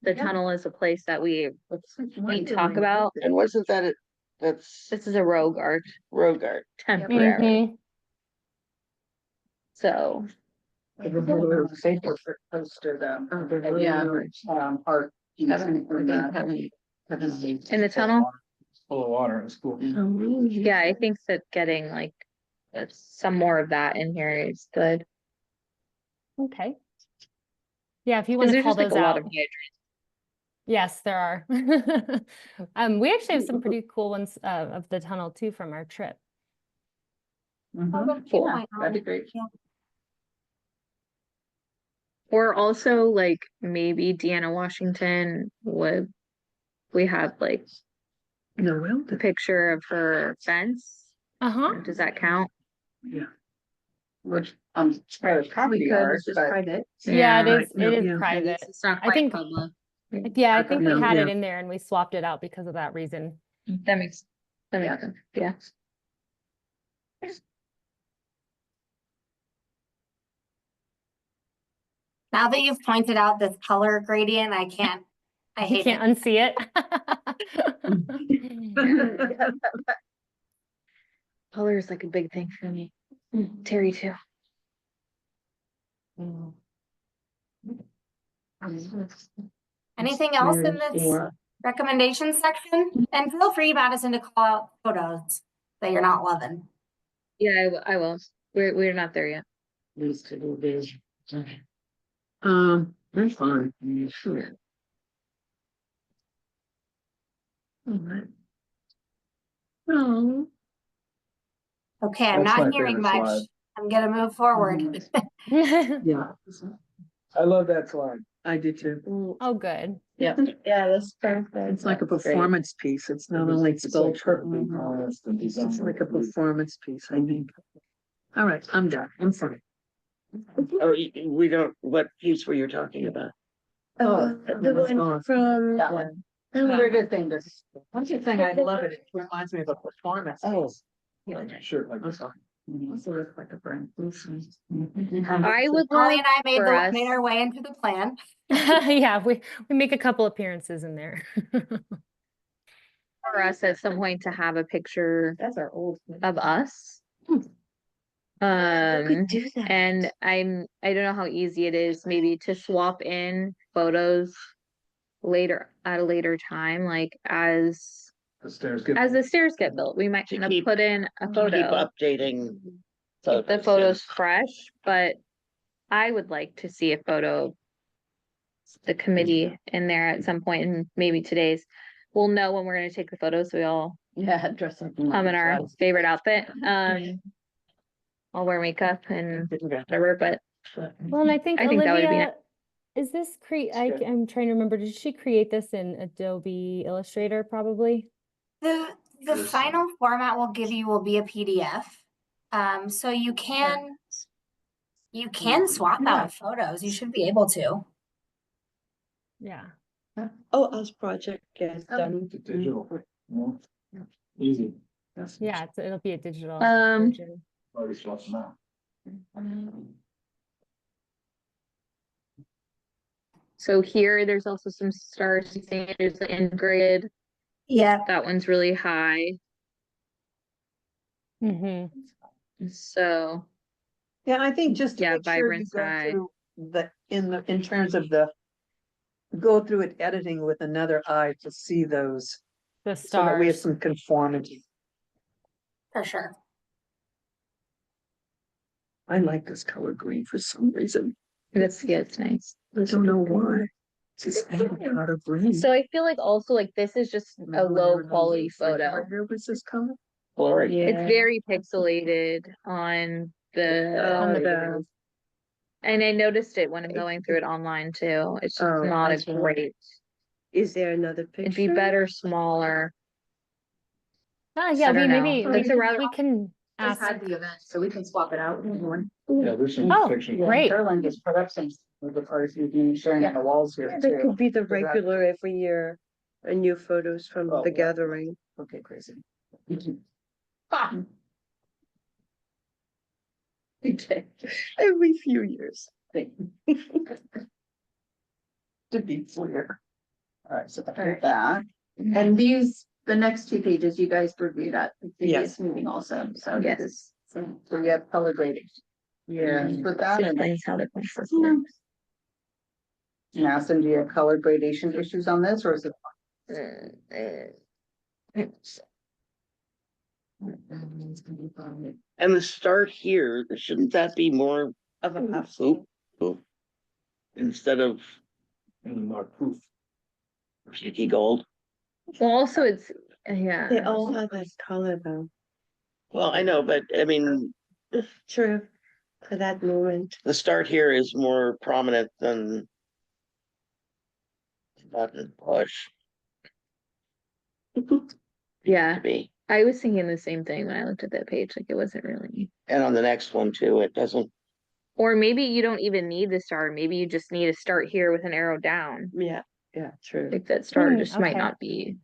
the Yeah. tunnel is a place that we talk about. And wasn't that it? That's This is a rogue art, road art. temporary. Mhm. So, Posted, art. in the tunnel, Full of water, it's cool. yeah, I think that getting like some more of that in here is good. Okay. Yeah, if you Cause want to there's call just like those a lot out. of hydrants. Yes, there are. We actually have some pretty cool ones of the tunnel too from our trip. Cool. Yeah, that'd be great. Or also like maybe Deanna Washington would, we have like No, well, a picture of her fence. Uh-huh. Does that count? yeah. Which, it's private property art, but private. Yeah, it Right, is, no, it is yeah. private. It's not I think, public. yeah, I think we No, had it yeah. in there and we swapped it out because of that reason. That makes sense, yeah. Now that you've pointed out this color gradient, I You hate can't it. unsee it. Color is like a big thing for me. Terry too. Anything else in this recommendation section? And feel free, Madison, to call out photos that you're not loving. Yeah, I will. We're not there yet. I'm fine. Sure. All right. Oh. Okay, I'm That's my not hearing favorite much. slide. I'm gonna move forward. Yeah, I love that slide. I do too. Oh, good. Yeah, that's perfect. It's like a performance piece. It's not only spelled perfectly. It's like a performance piece, I think. All right, I'm done. I'm fine. Oh, we don't, what piece were you talking about? The one from. that one. Very good thing, this. One thing I love it, it reminds me of a performance. Oh. Sure. Like I'm sorry. Also looks like a brand. I would Holly love and I for us, made our way into the plan. Yeah, we make a couple appearances in there. for us at some point to have a picture That's our old. of us. do that. And I don't know how easy it is maybe to swap in photos later at a later time, like as The stairs get. the stairs get built, we might To kind of keep- put in a Keep photo, updating. keep the photos, photos yes. fresh, but I would like to see a photo of the committee in there at some point, and maybe today's. We'll know when we're gonna take the photos, so we all Yeah, dress up. come in our favorite outfit. I'll wear makeup and whatever, but Well, and I think I think that would be Olivia, is this I'm trying to remember, did she create this in Adobe Illustrator probably? The final format we'll give you will be a PDF. So you can swap out photos. You should be able to. Yeah. Oh, as project gets Done. Digital. No. Easy. Yeah, it'll be a digital. Um, version. Already swapped them out. so here, there's also some star standards integrated. Yeah. That one's really high. Mhm. So Yeah, I think just to Yeah, make sure you vibrant go sky. through in terms of go through it editing with another eye to see those, The so that we have stars. some conformity. For sure. I like this color green for some reason. it's nice. I don't know why. It's just avocado green. So I feel like also like this is just a low quality photo. Where was this color? Glory. It's very pixelated on the. And I noticed it when I'm going through it online too. It's just Oh, not that's a great. Is there another picture? It'd be better smaller. Yeah, I we don't know. maybe, That's a rather. we can ask. the event, so we can swap it out. Yeah, there's some Oh, pictures. great. Caroline just put up some of the artists you've been sharing on the walls here That too. could be the Is that- regular every year, and new photos from Oh, the yeah. gathering. Okay, crazy. Every few years. To be clear. All right, so that's that. And these, the next two pages, you guys reviewed at the previous meeting also, so. Yes. So we have color grading. Yeah. For that, and Explains how the process Yeah. works. Madison, do you have color gradation issues on this, or is it? And the start here, shouldn't that be more Of a Oh, oh. instead of And more proof. Peaky gold. Well, also it's, yeah. They all have that color though. Well, I know, but I mean, True. For that moment. the start here is more prominent than button push Yeah, to be. I was thinking the same thing when I looked at that page, like it wasn't really. And on the next one too, it doesn't. Or maybe you don't even need the star, maybe you just need to start here with an arrow down. Yeah, true. Like that star Hmm, just might okay. not be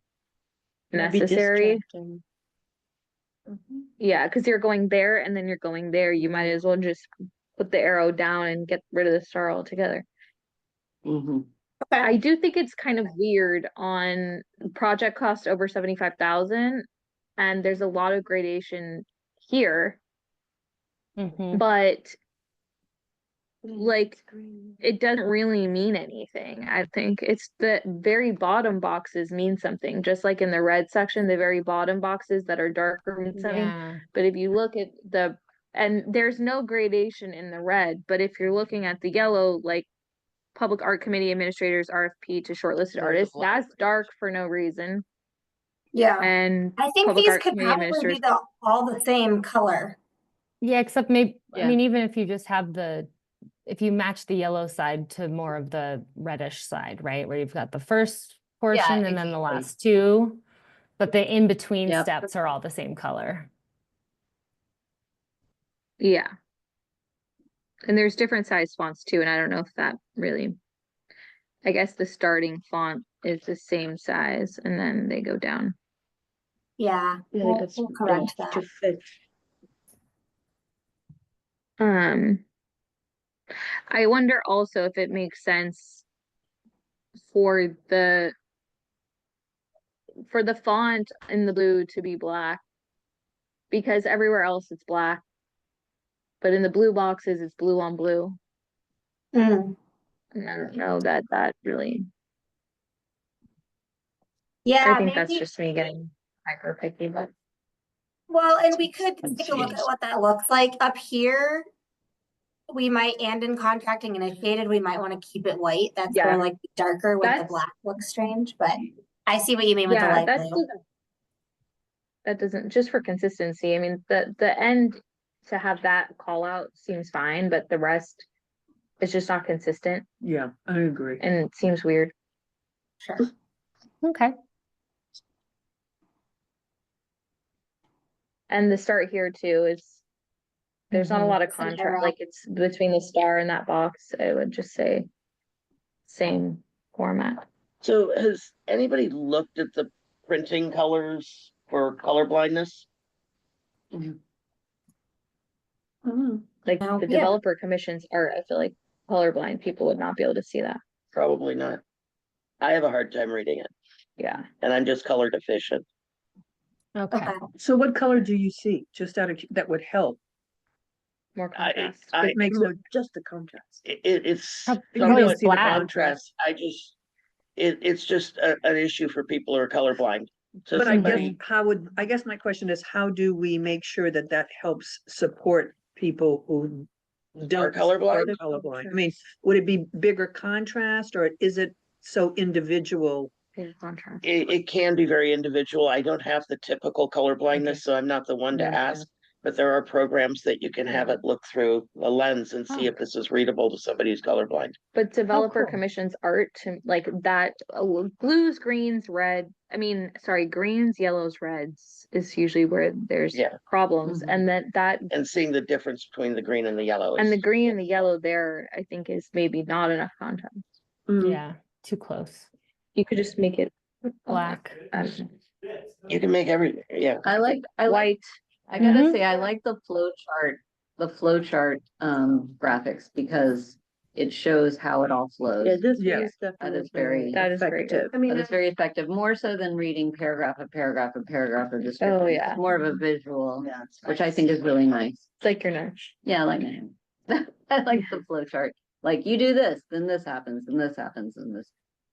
Might be necessary. distracting. Yeah, because you're going there and then you're going there. You might as well just put the arrow down and get rid of the star altogether. Mhm. I do think it's kind of weird on project cost over 75,000, and there's a lot of gradation here, Mhm. but like it doesn't really mean anything. I think it's the very bottom boxes mean something, just like in the red section, the very bottom boxes that are darker mean something. Yeah. But if you look at and there's no gradation in the red, but if you're looking at the yellow, like Public Art Committee Administrators RFP to shortlisted artists, that's dark for no reason. Yeah, And I think Public these Art could Committee probably Administrators, be all the same color. Yeah, except maybe, I Yeah. mean, even if you just have if you match the yellow side to more of the reddish side, right? Where you've got the first portion and then the exactly. last two, but the in-between Yep. steps are all the same color. yeah. And there's different size fonts too, and I don't know if that really, I guess the starting font is the same size and then they go down. Yeah, Yeah, we'll, that's we'll correct that. to fit. I wonder also if it makes sense for the font in the blue to be black, because everywhere else it's black, but in the blue boxes it's blue on blue. Mm. And I don't know that really, Yeah, I think that's maybe. just me getting hyper picky, but Well, and we could Let's take a look see. at what that looks like up here. We might, and in contracting and it's shaded, we might want to keep it white. That's Yeah. where like darker with the That's- black looks strange, but I see what you mean with the yeah, light that blue. doesn't, just for consistency, I mean, the end to have that call out seems fine, but the rest is just not consistent Yeah, I agree. and it seems weird. Sure. Okay. And the start here too is, there's not a lot of It's an contrast, arrow. like it's between the star and that box, I would just say same format. So has anybody looked at the printing colors for color blindness? Like No, the yeah. developer commissions art, I feel like colorblind people would not be able to see that. Probably not. I have a hard time reading it, Yeah. and I'm just color deficient. Okay. Okay. So what color do you see? Just that would help. More I- contrast. It makes no, Just the contrast. It's Prob- you don't somewhat see the black. contrast. I just, it's just an issue for people who are colorblind. So But I guess somebody, I guess my question is, how do we make sure that that helps support people who don't colorblind? are colorblind? I mean, would it be bigger contrast or is it so individual? Big contrast. it can be very individual. I don't have the typical color blindness, so I'm not the one to Yeah. ask. But there are programs that you can have it look through a lens and see if this is readable to somebody who's colorblind. But developer cool. commissions art to like that, blues, greens, greens, yellows, reds is usually where there's Yeah. problems. Mhm. And that And seeing the difference between the green and the yellow and the is, green and the yellow there, I think is maybe not enough content. Yeah, too close. You could just make it Black. you can make yeah. I like, white. I gotta Mhm. say, I like the flow chart graphics because it shows how it all flows. Yeah, this Yeah. is That definitely is very, That is great. effective. I mean, that is very effective, more so than reading paragraph of paragraph of paragraph of description. Oh, yeah. It's more of a visual, yeah, it's which I nice. think is really nice. It's like your nurse. Yeah, I like it. I like the flow chart. Like you do this, then this happens, and this happens, and this.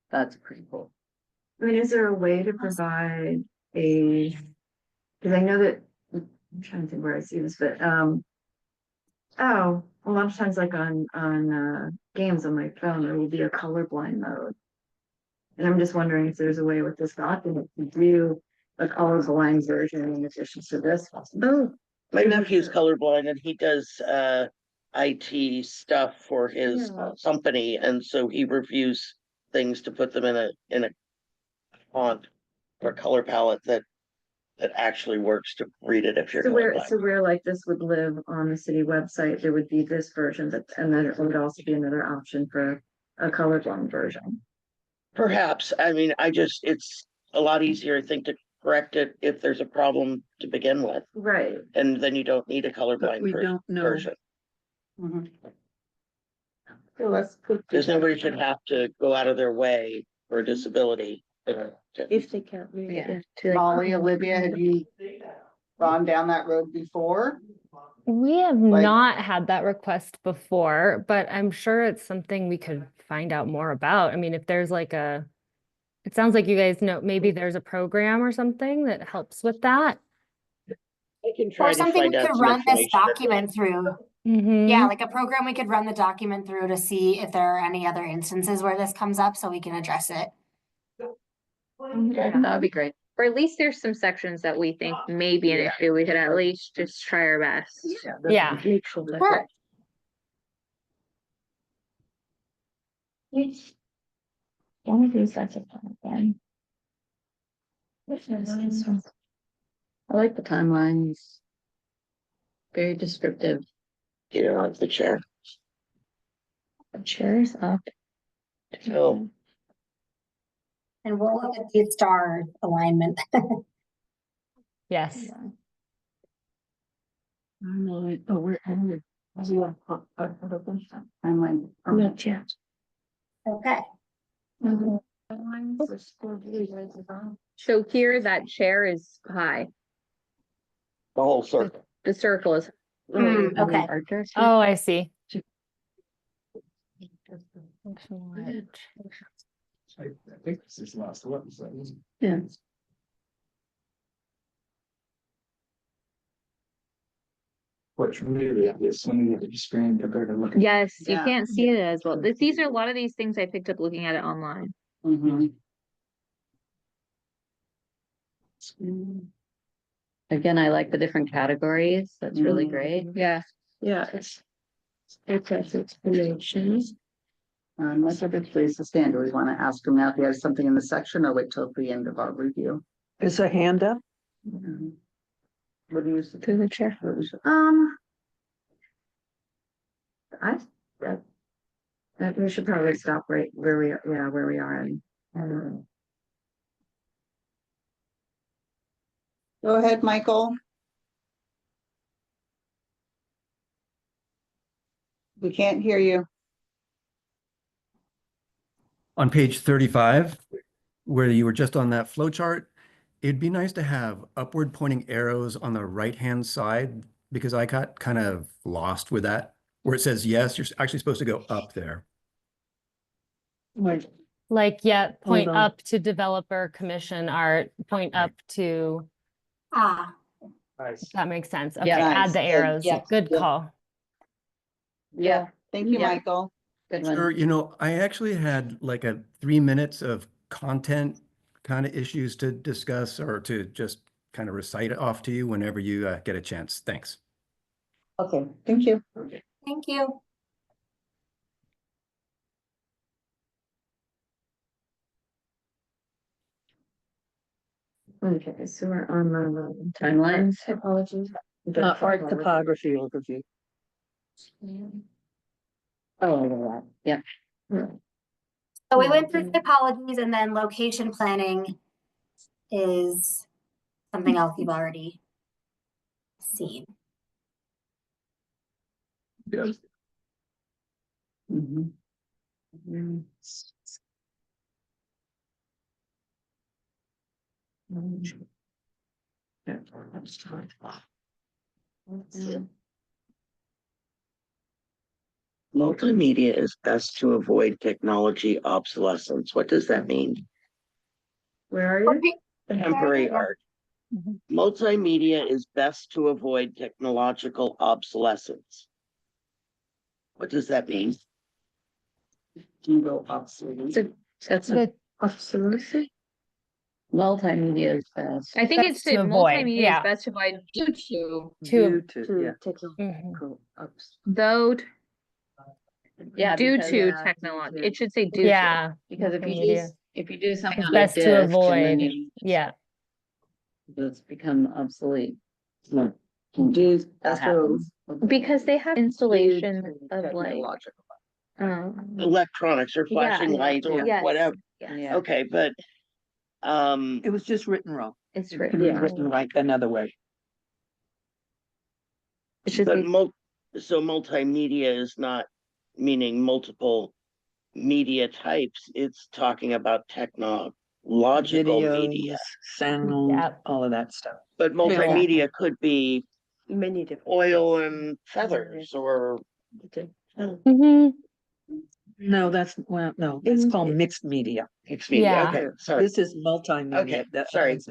That's pretty cool. I mean, is there a way to provide because I know that, I'm trying to think where I see this, but, oh, a lot of times like on games on my phone, there will be a colorblind mode. And I'm just wondering if there's a way with this document to do a colorblind version in addition to this. Oh, My nephew's colorblind and he does IT stuff for his Yeah. company, and so he reviews things to put them in a font or color palette that actually works to read it if you're colorblind. so where like this would live on the city website, there would be this version, but and then it would also be another option for a colorblind version. Perhaps, I mean, it's a lot easier, I think, to correct it if there's a problem to begin with, Right. and then you don't need a colorblind we don't know. version. Mhm. So let's put. Because nobody should have to go out of their way for a disability. If they can't read Yeah. it. Yeah. Molly, Olivia, have you gone down that road before? We have Like- not had that request before, but I'm sure it's something we could find out more about. I mean, if there's like it sounds like you guys know, maybe there's a program or something that helps with that. I can try Or to something find we out could some run this information. document through. Mhm. Yeah, like a program we could run the document through to see if there are any other instances where this comes up so we can address it. That'd be great. Or at least there's some sections that we think may be an issue. We could at least just try our best. Yeah. Make sure that. Sure. One of these that's a plan. I like the timelines. Very descriptive. You know, like the chair. The chair's up. So And we'll look at the star alignment. Yes. Timeline, oh, we're. Timeline. Not yet. Okay. So here, that chair is high. the whole circle. The circle is, Okay. Oh, I see. I think this is the last one, so. Yeah. What's really obvious when you get the screen compared to looking. yes, you Yeah. can't see it as well. These are a lot of these things I picked up looking at it online. Mhm. Again, I like the different categories. That's really Mhm. great. Yeah. Yeah, it's explanations. Unless everybody please to stand, do we want to ask him now if he has something in the section or wait till the end of our review? Is a hand up? Mhm. What do you? Through the chair. I, we should probably stop right where we are, yeah, where we are and, Go ahead, Michael. We can't hear you. On page 35, where you were just on that flow chart, it'd be nice to have upward pointing arrows on the right-hand side because I got kind of lost with that. Where it says yes, you're actually supposed to go up there. Like, yeah, point on. up to developer commission art, point up to, Ah, Nice. if that makes sense. Okay, Yeah. add Nice, the good, arrows. yeah, Good yeah. call. Yeah, Thank you, Yeah. Michael. good Sure, one. I actually had like 3 minutes of content kind of issues to discuss or to just kind of recite it off to you whenever you get a chance. Thanks. Okay, thank you. thank you. okay, so we're on the Timelines. apologies. Art topography overview. Oh, yeah. So we went through typologies and then location planning is something else you've already seen. Yes. Mhm. Multimedia is best to avoid technology obsolescence. What does that mean? Where are you? Temporary art. Multimedia is best to avoid technological obsolescence. What does that mean? So that's The- absolutely. Multimedia is best. I think Best it's to to avoid, multimedia yeah. is best to avoid due to, Due to, to, yeah. Mhm. though, Yeah. due because, to uh, technology, it should say due to. Yeah, Because if you do, multimedia. if you do something It's on a best to disc and avoid, then you, yeah. it's become obsolete. That happens. Because they have installation of like, Electronics or flashing yeah, lights or yes, whatever. yes, Yeah. Okay, but, It was just written wrong. it's It written. could be written like another way. It should but be, so multimedia is not meaning multiple media types. It's talking about technological media. Videos, sound, Yep. all of that stuff. But multimedia could be Many different. oil and feathers or Mhm. No, well, no, it's called mixed media. mixed media. Yeah. Okay, sorry. This is multimedia. Okay, that- sorry. It's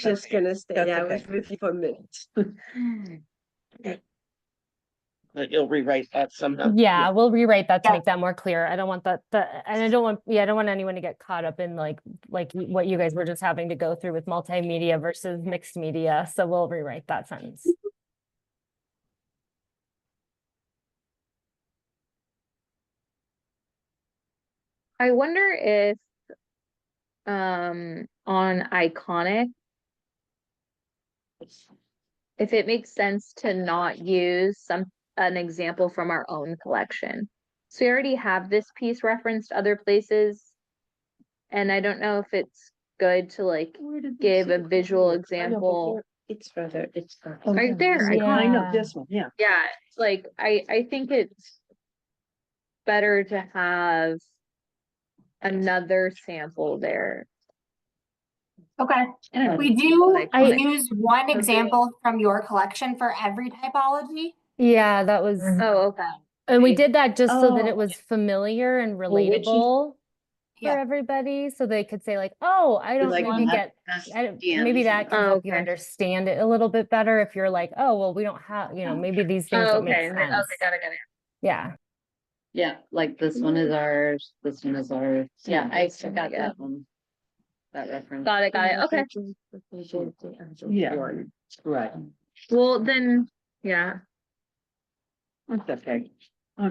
just gonna stay, That's yeah, I okay. was with you for a minute. But you'll rewrite that somehow. Yeah, we'll rewrite that to Yeah. make that more clear. I don't want and I don't want anyone to get caught up in like what you guys were just having to go through with multimedia versus mixed media. So we'll rewrite that sentence. I wonder if, on iconic, if it makes sense to not use an example from our own collection. So we already have this piece referenced other places. And I don't know if it's good to like give a visual example. It's rather, it's. Right there, Yeah. I know this one, yeah. Yeah, like I think it's better to have another sample there. Okay, Anyway, we do Iconic. use one example from your collection for every typology. Yeah, that was, Oh, okay. and we did that just so that Oh. it was familiar and Well, which is- relatable for Yeah. everybody, so they could say like, oh, I don't like maybe that- get, that's maybe that can Oh, help you okay. understand it a little bit better if you're like, oh, well, we don't have, maybe these things Oh, don't make okay, okay, sense. got it. Yeah. Yeah, like this one is ours, this one is ours. Yeah, I got that one. That reference. Got it, okay. Yeah, right. Well, then, yeah. That's okay. I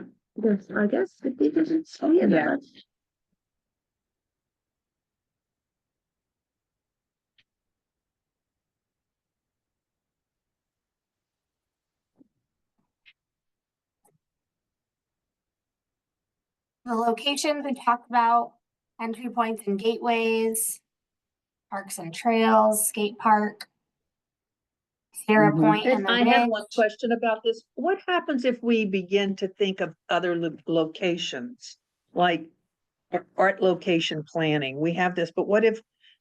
guess it didn't say that. The locations we talked about, entry points and gateways, parks and trails, skate park, Sarah Mhm. Point and And the I have Ridge. one question about this. What happens if we begin to think of other locations? Like art location planning, we have this, but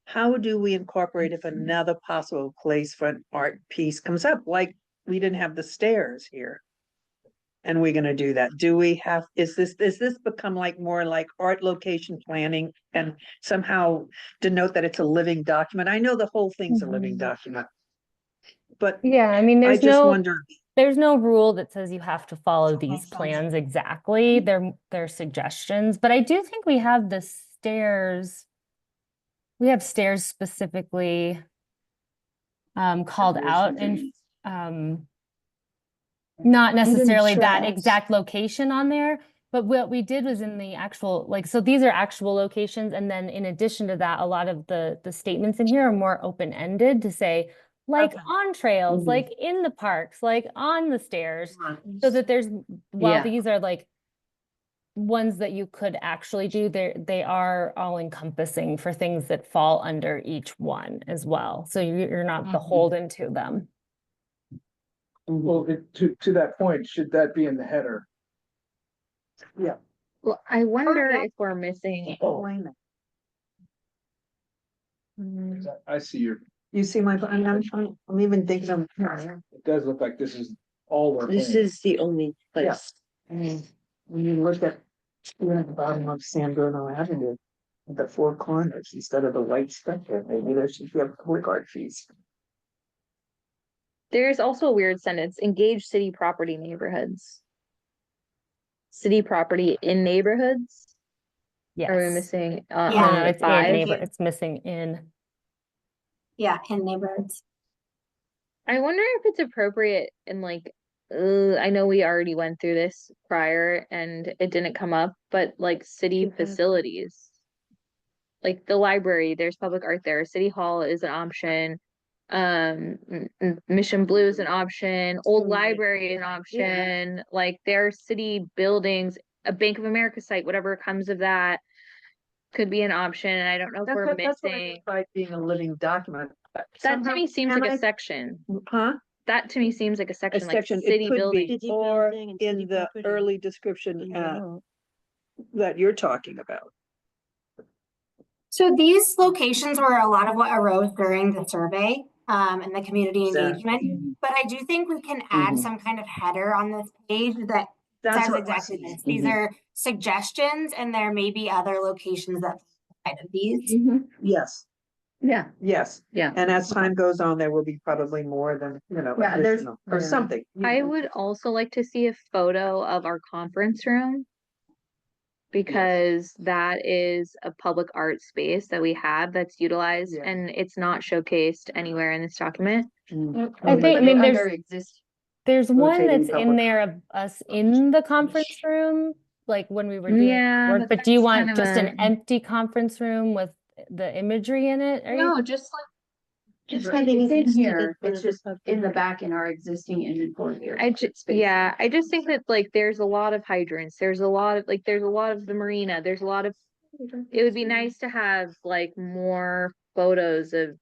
how do we incorporate if another possible place for an art piece comes up? Like, we didn't have the stairs here. And we're gonna do that. Do we have, is this become like more like art location planning and somehow denote that it's a living document? I know the whole thing's a living document. But Yeah, I mean, I there's just no, wonder, there's no rule that says you have to follow these plans exactly. They're suggestions, but I do think we have the stairs. We have stairs specifically called out and not necessarily that tracks. exact location on there, but what we did was in the actual, like, so these are actual locations, and then in addition to that, a lot of the statements in here are more open-ended to say, like, Okay. on trails, Mhm. like in the parks, like on the stairs, so that there's, while Yeah. these are like ones that you could actually do, they are all encompassing for things that fall under each one as well, so you're not beholden to them. Well, to that point, should that be in the header? Well, I wonder yeah. if we're missing. I see you see my, I'm even thinking of. it does look like this is all we're This paying. is the only place. When you look at the bottom of San Bruno Avenue, the four corners instead of the white structure, maybe there should be a public art fees. There's also a weird sentence, engage city property neighborhoods. city property in neighborhoods? Yes. Are we missing? Yeah. No, no, it's in five? neighbor, it's missing in. Yeah, in neighborhoods. I wonder if it's appropriate and like, I know we already went through this prior and it didn't come up, but like city facilities. Like the library, there's public art there, city hall is an option. Mission Blue is an option, old library is an option, like there are city buildings, a Bank of America site, whatever comes of that. Could be an option, and I don't know if we're That's what I missing. mean by being a living document. That to Somehow- me seems can like a I- section. Huh? That to me seems like a A section, like section, it city could building. be, or in the early description that you're talking about. So these locations were a lot of what arose during the survey and the community engagement. But I do think we can add some kind of header on this page that That's says what- exactly this. These are suggestions, and there may be other locations that outside of these. Yes, Yeah, yes. yeah. And as time goes on, there will be probably more than, you know, Yeah, there's- additional or something. I would also like to see a photo of our conference room. Because that is a public art space that we have that's utilized Yeah. and it's not showcased anywhere in this document. I think, I mean, there's one Rotating that's in public. there of us in the conference room, like when we were doing Yeah, work, but do you that's want kind of just an a- empty conference room with the imagery in it? Are you- just like. Just It's in here, it's just in the back in our existing inventory here. I just think that like there's a lot of hydrants, there's a lot of the marina, there's a lot of, it would be nice to have like more photos of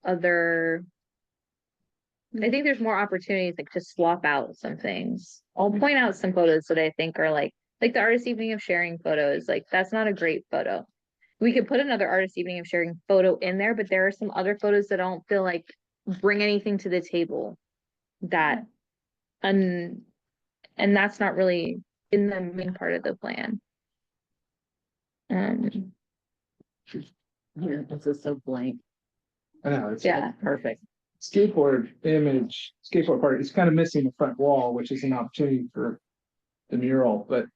other. I think there's more opportunities like to swap out some things. I'll point out some photos that I think are like the artist evening of sharing photos, like that's not a great photo. We could put another artist evening of sharing photo in there, but there are some other photos that don't feel like bring anything to the table. That and that's not really in the main part of the plan. Yeah, this is so blank. I know, it's Yeah. Perfect. skateboard part, it's kind of missing the front wall, which is an opportunity for the mural, but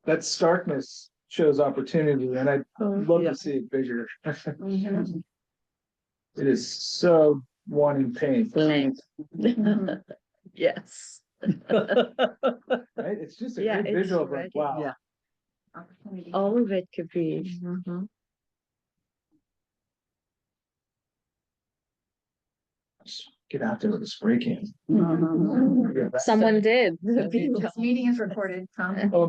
that starkness shows opportunity, and I'd love Yeah. to see it bigger. It is so one in pain, Blank. Yes. right? It's just a Yeah, good it's visual, but already- wow. Yeah. All of it could be. Get out there with a spray can. Someone did. This meeting is recorded, Tom. Oh.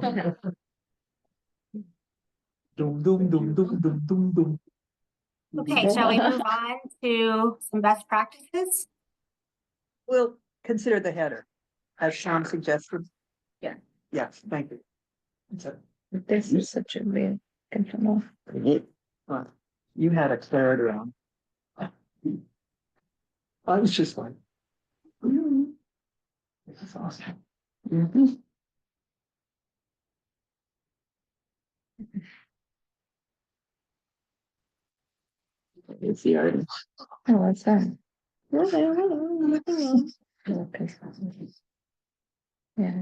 Doom, doom, doom, doom, doom, doom, doom. Okay, shall we move on to some best practices? We'll consider the header, as Sean suggested. Yeah. Yes, thank you. This is such a weird control. Well, you had a clarity on. I was just like. That's awesome. It's the artist. Oh, what's that? Yeah.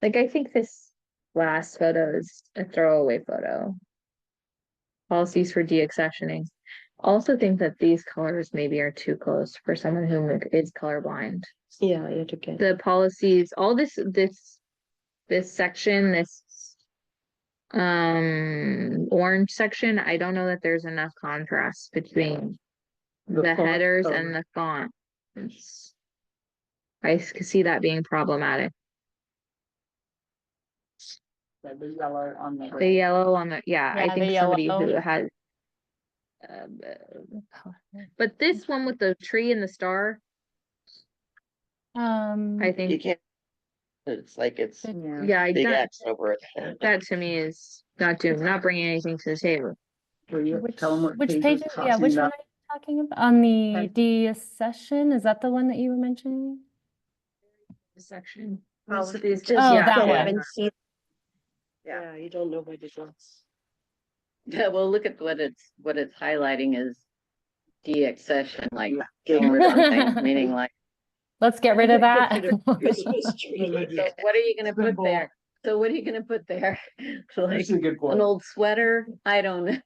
Like, I think this last photo is a throwaway photo. Policies for deaccessioning. Also think that these colors maybe are too close for someone who is colorblind. Yeah, you took it. The policies, all this section, this orange section, I don't know that there's enough contrast between the font headers color. and the font. I could see that being problematic. The yellow on the. The yellow on the, yeah, I Yeah, think the somebody yellow. who has. But this one with the tree and the star, I You think, can't. It's like it's yeah, big that, X over it. that to me is not bringing anything to the table. Which page, yeah, which one are you talking about? On the deaccession, is that the one that you were mentioning? Section. Oh, that one. Yeah, you don't know what it is. Yeah, well, look at what it's highlighting is de-accession, like getting rid of things, meaning like. Let's get rid of that. So what are you gonna put there? So what are you gonna put there? Like That's a good an point. old sweater? I don't know.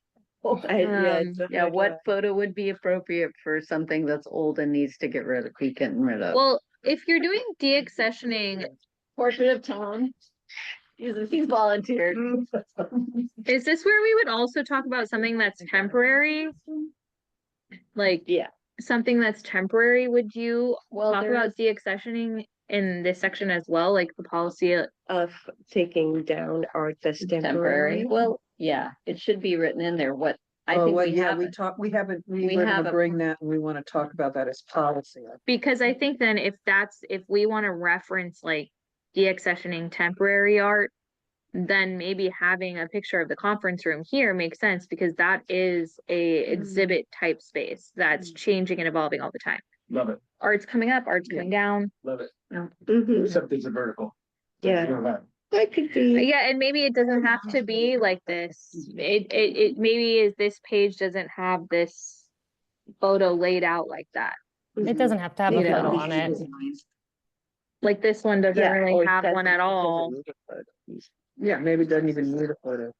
Yeah, what photo would be appropriate for something that's old and needs to be getting rid of? Well, if you're doing de-accessioning, Portrait of Tom. He's volunteered. is this where we would also talk about something that's temporary? Like, Yeah. something that's temporary, would you Well, talk about de-accessioning in this section as well, like the policy? Of taking down art that's Temporary. Well, yeah, it should be written in there. What I Oh, think well, we yeah, have. we haven't, we we're have gonna a- bring that and we want to talk about that as policy. Because I think then if we want to reference like de-accessioning temporary art, then maybe having a picture of the conference room here makes sense because that is a exhibit type space that's changing and evolving all the time. Love it, Art's coming up, art's coming down. love it. Mhm. Except it's a vertical. Yeah. You know that. That could be. Yeah, and maybe it doesn't have to be like this. It maybe is this page doesn't have this photo laid out like that. It doesn't have to have a You know. photo on it. Like this one doesn't Yeah, really or it have one doesn't- at all. Yeah, maybe it doesn't even need a photo.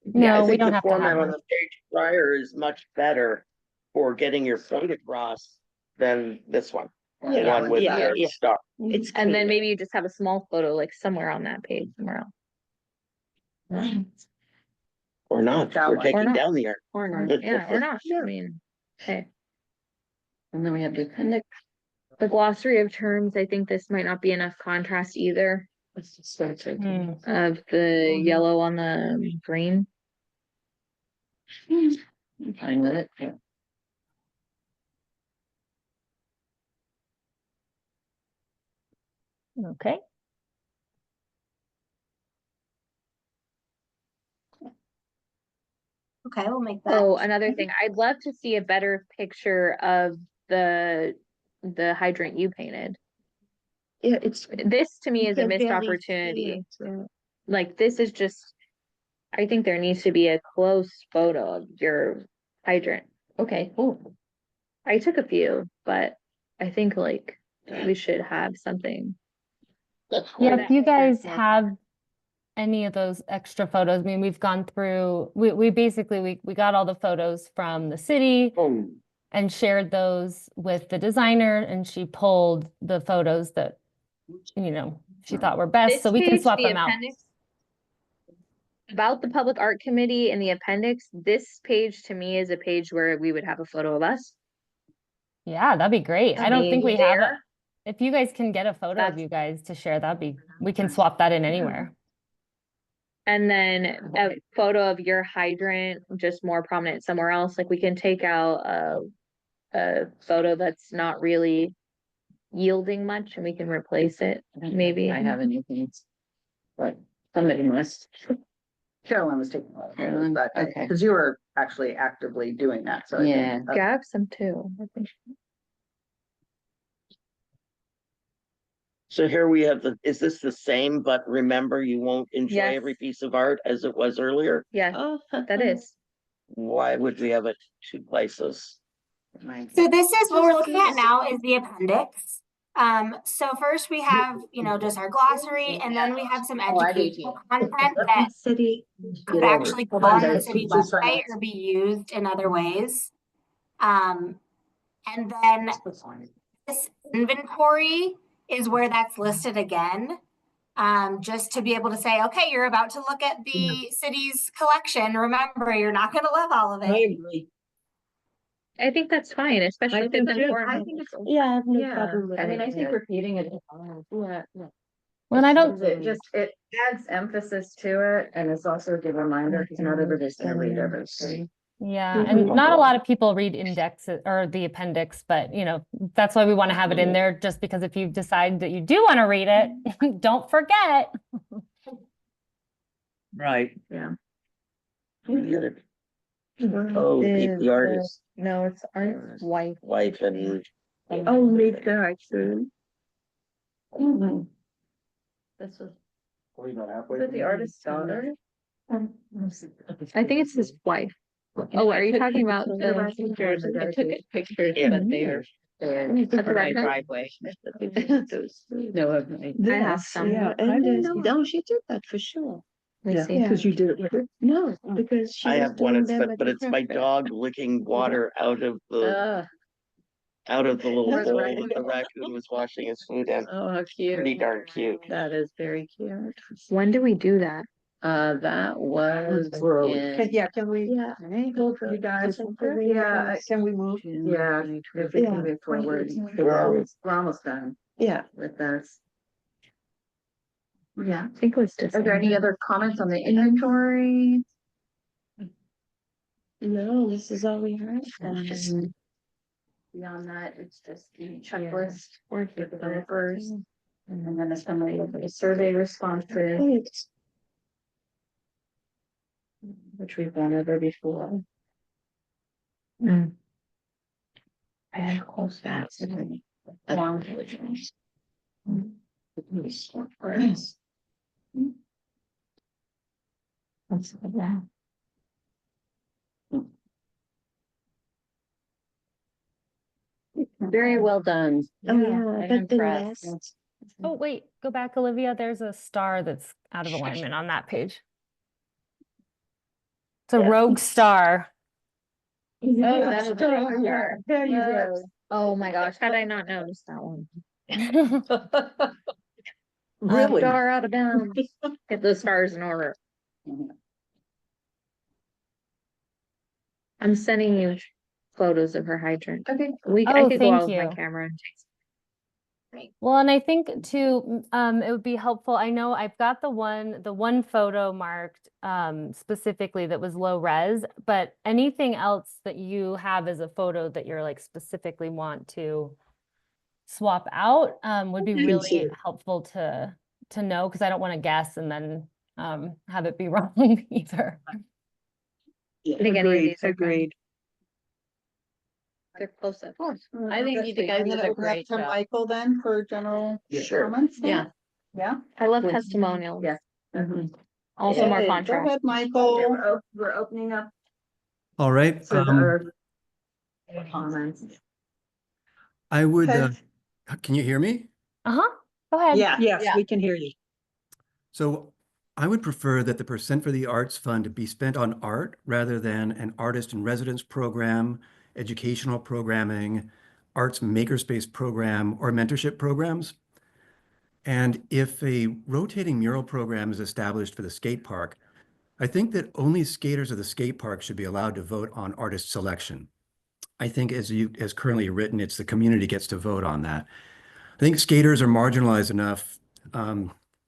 Yeah, I No, we think don't the have to format have on one. the page prior is much better for getting your point across than this one. The Yeah, one with yeah, the yeah. star. It's And then clear. maybe you just have a small photo like somewhere on that page somewhere else. Or not, That we're one. Or taking not. down the art. Or not, yeah, or not. I mean, hey, And then we have the appendix. the glossary of terms, I think this might not be enough contrast either Let's just start taking. Hmm. of the yellow on the green. I'm fine with it. Yeah. Okay. Okay, we'll make that. Oh, another thing, I'd love to see a better picture of the hydrant you painted. Yeah, it's. This to me is a you can missed barely see opportunity. it, yeah. Like, this is just, I think there needs to be a close photo of your hydrant. Okay, cool. I took a few, but I think like we should have something. Yeah, if you guys have any of those extra photos, I mean, we've gone through, we basically, we got all the photos from the city Oh, and shared those with the designer, and she pulled the photos that, you know, she thought were best, This so we can page, swap the them out. appendix. About the public art committee and the appendix, this page to me is a page where we would have a photo of us. Yeah, that'd be great. I don't think we have it. There. If you guys can get a photo of That's- you guys to share, that'd be, we can swap that in anywhere. And then a photo of your hydrant, just more prominent somewhere else, like we can take out a photo that's not really yielding much and we can replace it, maybe. I have anything. But somebody must. Carolyn was taking a lot of Carolyn, photos, but, okay. because you were actually actively doing that, so. I think Yeah. that's- Yeah, I have some too. I think. so here we have is this the same, but remember, you won't enjoy Yes. every piece of art as it was earlier? Yeah, Oh, that is. Why would we have it two places? So this is what we're looking at now is the appendix. So first we have, just our glossary, and then we have some educational content that City. could actually go on the city website or be used in other ways. And then this inventory is where that's listed again. Just to be able to say, okay, you're about to look at the city's collection. Remember, you're not going to love all of I it. agree. I think that's fine, especially if it's important. Yeah, I have no Yeah, problem with I mean, it. I think repeating it. Well, and I don't, It adds emphasis to it, and it's also a good reminder, because not everybody's gonna read everything. yeah, and not a lot of people read indexes or the appendix, but that's why we want to have it in there, just because if you decide that you do want to read it, don't forget. Right. Yeah. Oh, the artist, No, it's art's wife. wife and. Oh, make the art soon. This was. Are we about halfway? Is it the artist's daughter? I think it's his wife. Oh, are you talking about the Pictures, I took pictures, Yeah. but they're for my driveway. No, of my. I have some. Yeah, No, she did that for sure. Let me Yeah, see. because you did it with her. No, because she I was have one, doing it's them the, at but the it's my craft fair. dog licking water out of the little That's bowl right. that the raccoon was washing his food in. Oh, how cute. Pretty darn cute. That is very cute. When do we do that? That was in. Yeah, can we? Yeah. Go for you guys. Yeah, Can we move? Yeah, if we can move forward, we're almost done Yeah. with this. Yeah. I think it was Are there any other comments on the inventory? No, this is all we heard. Beyond that, it's just the checklist for the developers. And then a summary of the survey responses, which we've gone over before. Mm. I had close that. Long diligence. That's that. Very well done. Oh, yeah, I'm but the impressed. last. Oh, wait, go back, Olivia. There's a star that's out of alignment on that page. It's a rogue star. Oh, that's there you go. Oh my gosh, had I not noticed that one? Really? Star out of bounds. Get the stars in order. I'm sending you photos of her hydrant. Okay. I Oh, could go out thank with my you. camera and take. Well, and I think too, it would be helpful. I know I've got the one photo marked specifically that was low res, but anything else that you have as a photo that you're like specifically want to swap out would be really helpful to know, because I don't want to guess and then have it be wrong either. I think any of Agreed, these are fine. agreed. They're close up. I think you guys I'm did gonna a open up great to job. Michael then for general Sure. comments. then? Yeah. Yeah. I love Please. testimonials. Yes. Also more Okay, Go contrast. ahead, Michael. We're opening up All right. for the comments. I would, Okay. can you hear me? Uh-huh. Go ahead. Yes, we can hear you. So I would prefer that the percent for the arts fund be spent on art rather than an artist in residence program, educational programming, arts makerspace program, or mentorship programs. And if a rotating mural program is established for the skate park, I think that only skaters of the skate park should be allowed to vote on artist selection. I think as currently written, it's the community gets to vote on that. I think skaters are marginalized enough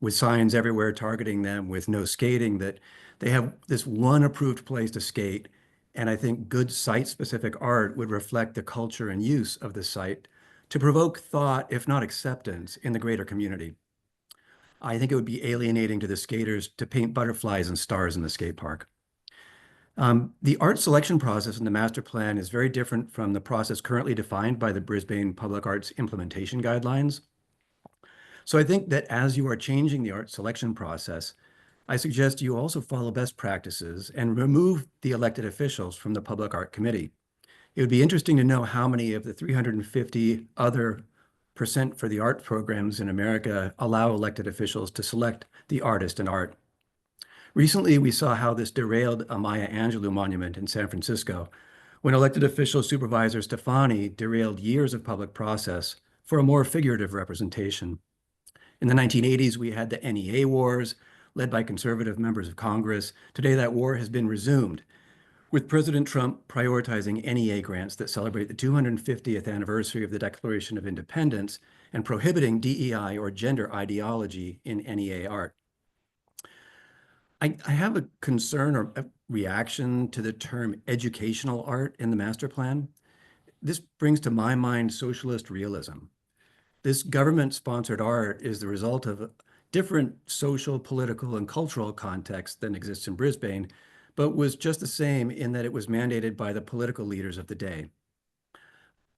with signs everywhere targeting them with no skating that they have this one approved place to skate. And I think good site-specific art would reflect the culture and use of the site to provoke thought, if not acceptance, in the greater community. I think it would be alienating to the skaters to paint butterflies and stars in the skate park. The art selection process in the master plan is very different from the process currently defined by the Brisbane Public Arts Implementation Guidelines. So I think that as you are changing the art selection process, I suggest you also follow best practices and remove the elected officials from the Public Art Committee. It would be interesting to know how many of the 350 other percent for the art programs in America allow elected officials to select the artist in art. Recently, we saw how this derailed a Maya Angelou monument in San Francisco, when elected official Supervisor Stefani derailed years of public process for a more figurative representation. In the 1980s, we had the NEA wars, led by conservative members of Congress. Today, that war has been resumed, with President Trump prioritizing NEA grants that celebrate the 250th anniversary of the Declaration of Independence and prohibiting DEI or gender ideology in NEA art. I have a concern or a reaction to the term educational art in the master plan. This brings to my mind socialist realism. This government-sponsored art is the result of a different social, political, and cultural context than exists in Brisbane, but was just the same in that it was mandated by the political leaders of the day.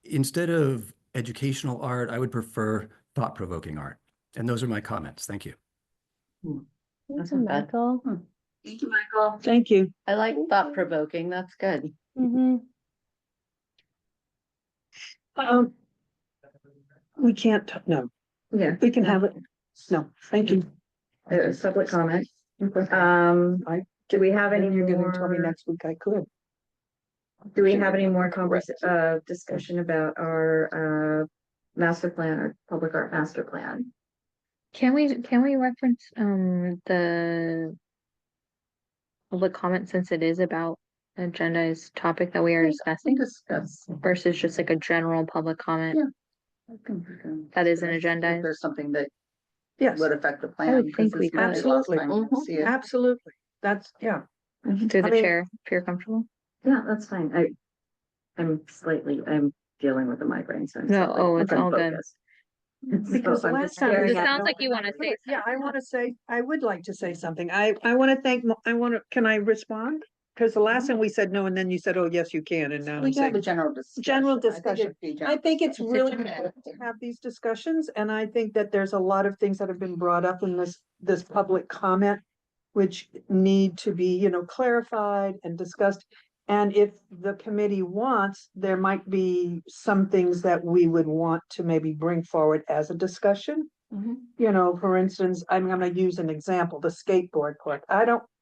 Instead of educational art, I would prefer thought-provoking art. And those are my comments. Thank you. Thank you, Michael. Thank you, Michael. Thank you. I like thought provoking. That's good. Mm-hmm. We can't, no, Yeah. we can have it. No, thank you. Public comment. I- Do we have any You're gonna tell me more, next week I could. do we have any more discussion about our, master plan or public art master plan? Can we reference the public comment since it is about agendized topic that we are discussing Discuss. versus just like a general public comment? That is an agenda. If there's something that Yes, would affect the plan. I would because think we it's not could. the last Absolutely. time we see it. absolutely. That's, yeah. Through I the mean- chair, if you're comfortable. Yeah, that's fine. I'm dealing with a migraine, so I'm No, slightly oh, it's all good. unfocused. Because So I'm last just time. staring It at sounds no- like you want to say Yeah, I would like to say something. I want to thank, can I respond? Because the last time we said no, and then you said, oh, yes, you can, and now We I'm can have saying. a general discussion. General I think discussion. it'd be I general think it's discussion. really important to have these discussions, and I think that there's a lot of things that have been brought up in this public comment, which need to be, clarified and discussed. And if the committee wants, there might be some things that we would want to maybe bring forward as a discussion. For instance, I'm gonna use an example, the skateboard park.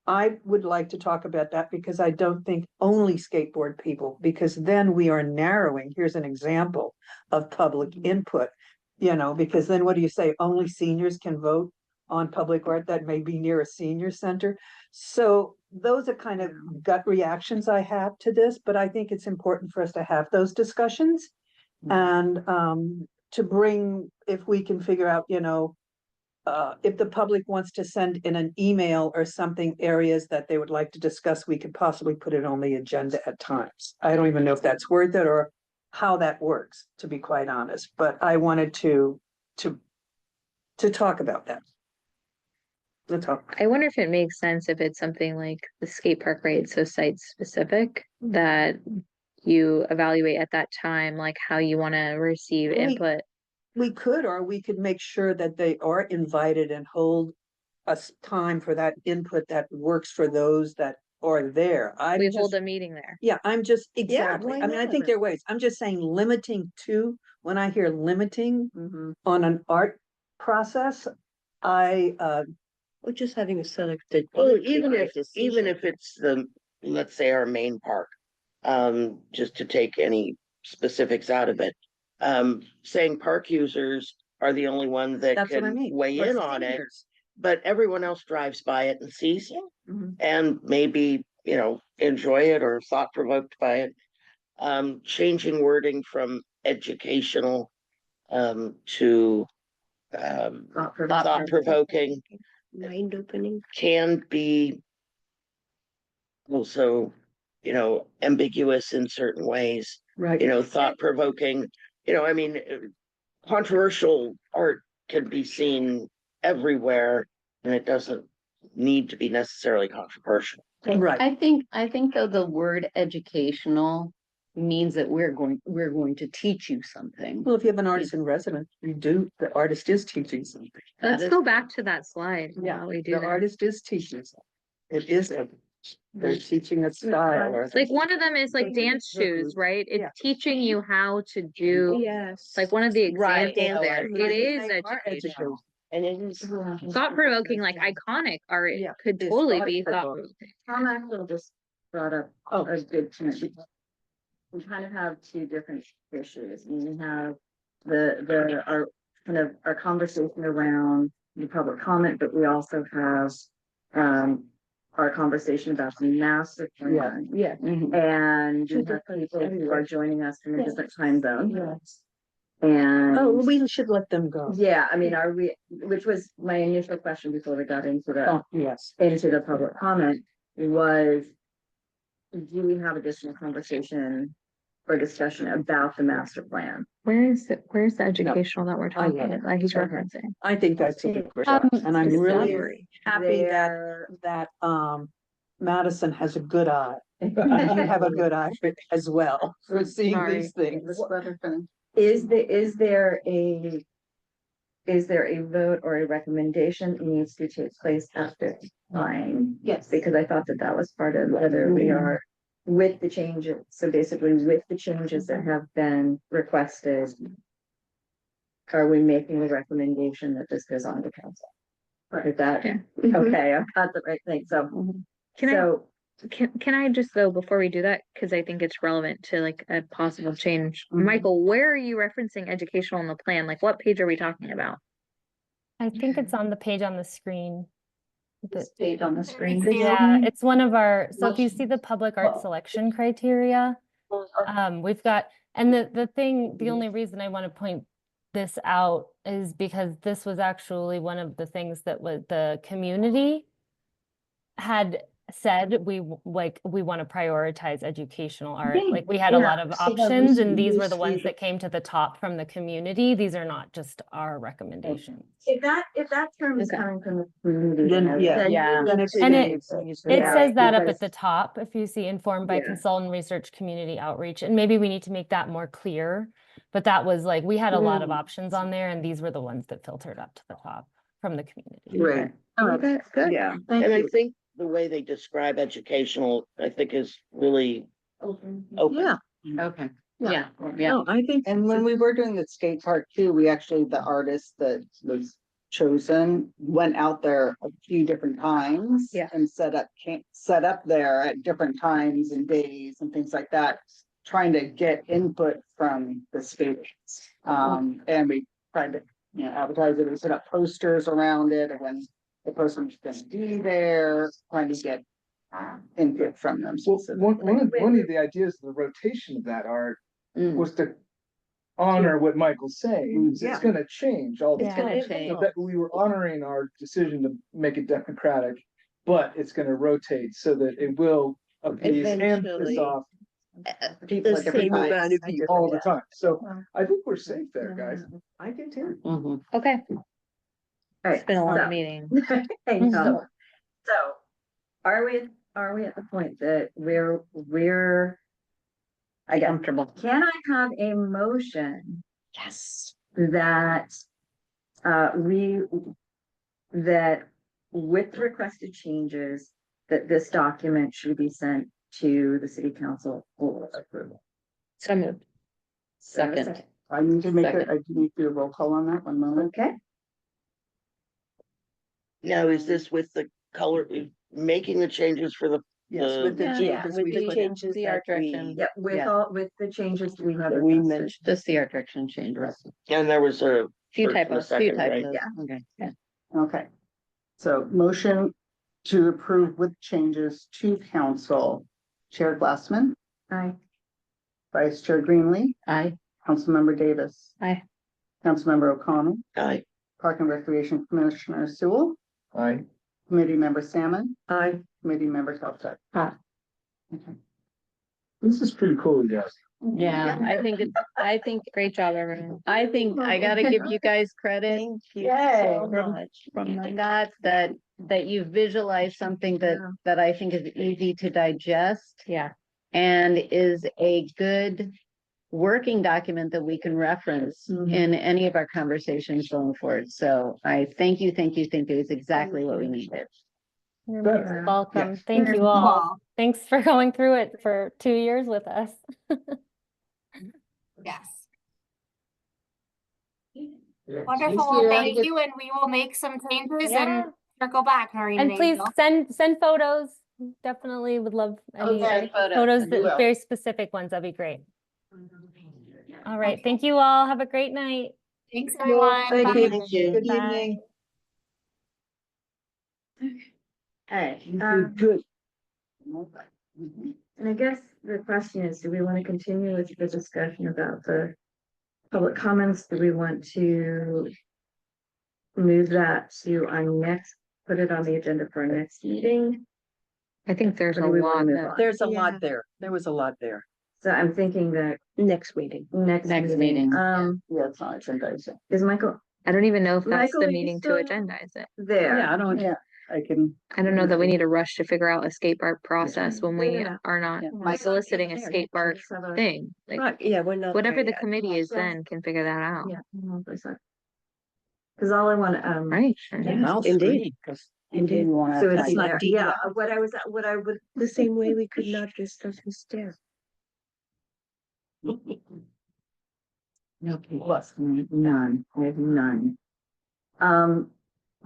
I would like to talk about that because I don't think only skateboard people, because then we are narrowing, here's an example of public input. Because then what do you say? Only seniors can vote on public art that may be near a senior center. So those are kind of gut reactions I have to this, but I think it's important for us to have those discussions. And to bring, if we can figure out, if the public wants to send in an email or something, areas that they would like to discuss, we could possibly put it on the agenda at times. I don't even know if that's worth it or how that works, to be quite honest, but I wanted to talk about that. Let's talk. I wonder if it makes sense if it's something like the skate park, right? So site specific that you evaluate at that time, like how you want to receive input. We could, or we could make sure that they are invited and hold us time for that input that works for those that are there. We hold a meeting there. Yeah, I'm just, exactly. why I mean, I not? think there are ways. I'm just saying limiting to, when I hear limiting on an art process, Or just having a selected. Well, even if it's let's say our main park, just to take any specifics out of it. Saying park users are the only ones that That's what I can mean. weigh Or in on it, seniors. but everyone else drives by it and sees it. Mhm. And maybe, enjoy it or thought provoked by it. Changing wording from educational, to, thought provoking Mind opening. can be also, ambiguous in certain ways, Right. thought provoking, I mean, controversial art can be seen everywhere and it doesn't need to be necessarily controversial. Right. I think though the word educational means that we're going to teach you something. Well, if you have an artist in residence, the artist is teaching something. Let's go back to that slide. Yeah, while we do the that. artist is teaching something. It is, they're teaching a style or. Like one of them is like dance shoes, right? It's teaching you how to do, Yes. like one of the Right, examples there. yeah, It is They are educational. And it is. Thought provoking, like iconic art Yeah, could it's totally art be thought provoking. provoking. Tom Axel just brought up a good point. We kind of have two different issues. We have our conversation around the public comment, but we also have our conversation about the master plan. Yeah. And we have people who are joining us from a different time zone. Yes. And Oh, we should let them go. yeah, I mean, which was my initial question before we got into Oh, yes. the public comment was, do we have additional conversation or discussion about the master plan? Where's the educational that we're talking love it. about, like he's referencing? I think that's a good shot, and I'm really Discovery. happy There- that Madison has a good eye. And you have a good eye as well for seeing Sorry. these things. Is there a is there a vote or a recommendation that needs to take place after line? Yes. Because I thought that that was part of whether we are with the changes, so basically with the changes that have been requested. Are we making a recommendation that this goes on to council? Is that, Yeah. okay, I've got the right thing, so. Can I, So, can I just though, before we do that, because I think it's relevant to like a possible change. Mhm. Michael, where are you referencing educational on the plan? Like what page are we talking about? I think it's on the page on the screen. This page on the screen. Yeah, it's one of our, so if you see the public art selection criteria, we've got, and the only reason I want to point this out is because this was actually one of the things that was the community had said we want to prioritize educational art. Like we had a lot of options and these were the ones that came to the top from the community. These are not just our recommendations. if that term is Okay. coming from the community. Then, yeah. Yeah. Then it And it Yeah, says that up at because- the top, if you see informed by Yeah. consultant research community outreach, and maybe we need to make that more clear. But that was like, we had a lot of options on there and these were the ones that filtered up to the top from the community. Right. Okay, good. Yeah. Thank And I you. think the way they describe educational, I think is really open. Yeah. Okay, Yeah. yeah. No, I think. And when we were doing the skate park too, we actually, the artist that was chosen went out there a few different times. Yeah. And set up there at different times and days and things like that, trying to get input from the skaters. And we tried to, advertise it, we set up posters around it, and when the person was gonna be there, trying to get input from them. Well, specifically. one of the ideas of the rotation of that art Mm. was to honor what Michael's saying. It's Yeah. gonna change all the It's time. gonna change. So that we were honoring our decision to make it democratic, but it's gonna rotate so that it will appease and piss Eventually. off People The at different same amount times. of people. all the time. So I think we're safe there, guys. I do too. Mhm. Okay, All it's been a long so- meeting. I know. So, are we at the point that we're I guess, Comfortable. can I have a motion Yes. that that with requested changes, that this document should be sent to the city council for approval? So moved. Second. I need to make Second. I need to do a roll call on that one moment. Okay, Now, is this with the color, making the changes for the, Yes, with the Yeah, changes with we the put changes in. The art direction. yeah, with the changes we have. That we requested. mentioned. Just the art direction change, rest. and there was a Few first and a typos. Few second, right? typos. Yeah. Okay. Okay. So motion to approve with changes to council. Chair Glassman, Aye. Vice Chair Greenlee, Aye. Councilmember Davis. Aye. Councilmember O'Connell, Aye. Park and Recreation Commissioner Sewell, Aye. Committee Member Salmon, I, Committee Member Telcheck. Aye. Okay. This is pretty cool, you guys. Yeah, I think, Great job, everyone. I think I gotta give you guys credit. thank you Yay. so much. From that you visualize something that I think is easy to digest Yeah. and is a good working document that we can reference in any of our conversations going forward. So I thank you. It's exactly what we needed. You're Better. welcome. Yes. Thank you all. Thanks for going through it for 2 years with us. Yes. Yeah. Wonderful. Well, thank you. And we will make some changes Yeah. and circle back, Noreen. And please Angel. send photos. Definitely would love any Okay, photos, We will. very specific ones. That'd be great. All right. Thank you all. Have a great night. Thanks, everyone. Thank Bye. you. Good Bye. evening. All right, Good. and I guess the question is, do we want to continue with the discussion about the public comments? Do we want to move that to our next, put it on the agenda for our next meeting? I think there's Or a do we wanna lot move that, on? There's a lot there. There was a lot there. So I'm thinking that Next meeting. next Next meeting, meeting. Yeah, it's not agendized. is Michael I don't even know if that's Michael, the are you meeting to still agendize it. there? Yeah, I don't, Yeah, I can. I don't know that we need to rush to figure out a skate park process when we Yeah. are not Yeah. soliciting a skate park thing. Like, right, yeah, we're not. whatever there the yet. committee is So- then can figure that out. Yeah. Cause all I want, Right. Indeed. Indeed. so it's, That's not there. deep. Yeah, what I would, The same way we could not discuss the stairs. no, none, I have none.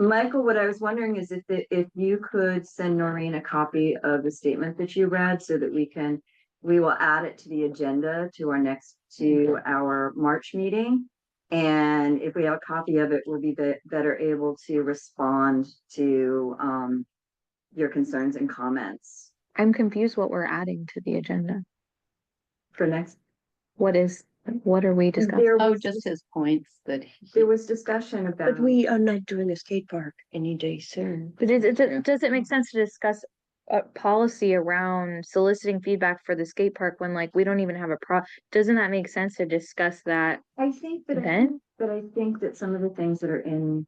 Michael, what I was wondering is if you could send Noreen a copy of the statement that you read so that we will add it to the agenda to our March meeting. And if we have a copy of it, we'll be better able to respond to, your concerns and comments I'm confused what we're adding to the agenda. for next. What are we discussing? There Oh, was, just his points that there was discussion about. But we are not doing a skate park any day soon. But does it make sense to discuss a policy around soliciting feedback for the skate park when like we don't even have doesn't that make sense to discuss that I think that, then? but I think that some of the things that are in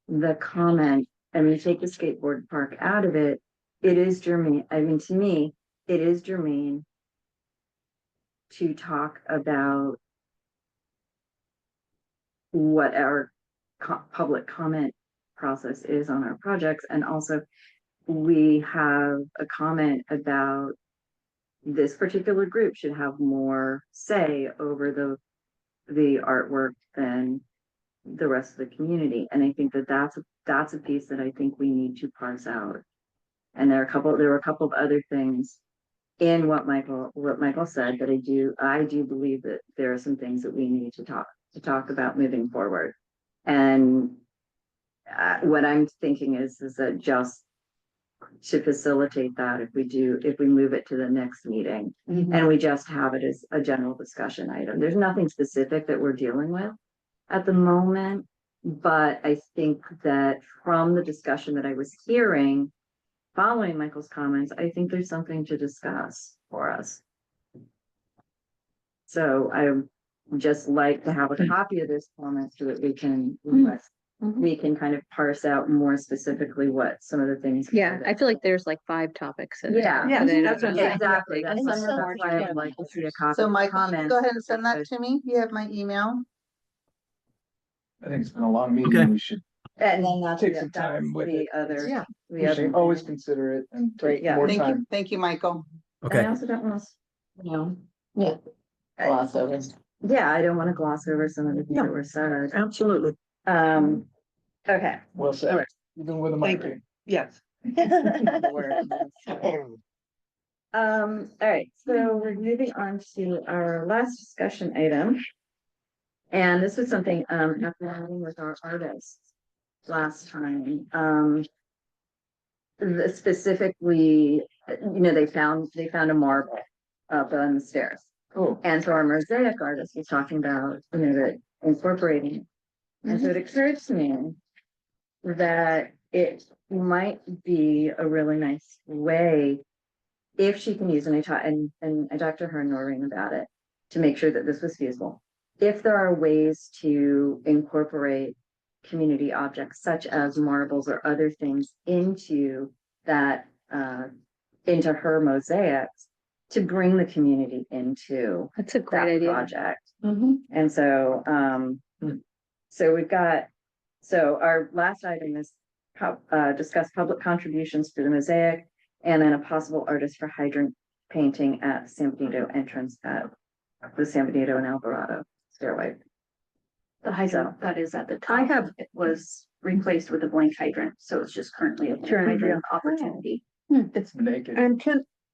the comment, I mean, take the skateboard park out of it, it is germane, I mean, to me, it is germane to talk about what our public comment process is on our projects. And also we have a comment about this particular group should have more say over the artwork than the rest of the community. And I think that that's a piece that I think we need to parse out. And there were a couple of other things in what Michael said that I do believe that there are some things that we need to talk about moving forward. And what I'm thinking is that just to facilitate that, if we move it to the next meeting and we just have it as a general discussion item, there's nothing specific that we're dealing with at the moment. But I think that from the discussion that I was hearing following Michael's comments, I think there's something to discuss for us. So I would just like to have a copy of this comment so that we can kind of parse out more specifically what some of the things. Yeah, I feel like there's like 5 topics in there. Yeah, Yeah, but I that's don't what know. I'm exactly. And That's some why I would like to see a copy. So of Michael, comments. go ahead and send that to me. You have my email. I think it's been a long meeting. Okay. We should And then that's take some time that's with the it. other, Yeah. We the should other. always thing. consider it and Right, take yeah. more Thank you. time. Thank you, Michael. And I Okay. also don't want to, gloss over. yeah, I don't want to gloss over some of the things that were said. Absolutely. Okay. Well said. All right. Even with a Thank migraine. Yes. All right, so we're moving on to our last discussion item. And this was something, after meeting with our artists last time, specifically, they found a marble up on the stairs. Oh, And so our mosaic artist was talking about, that incorporating it. And so it occurred to me that it might be a really nice way if she can use, and I talked to her and Noreen about it to make sure that this was feasible. If there are ways to incorporate community objects such as marbles or other things into that, into her mosaics to bring the community into That's a that great idea. project. And so, so our last item is discuss public contributions to the mosaic and then a possible artist for hydrant painting at San Benito entrance at the San Benito and Alvarado stairway. The hydrant that is at the top. It was replaced with a blank hydrant, so it's just currently a blank hydrant opportunity. it's naked. And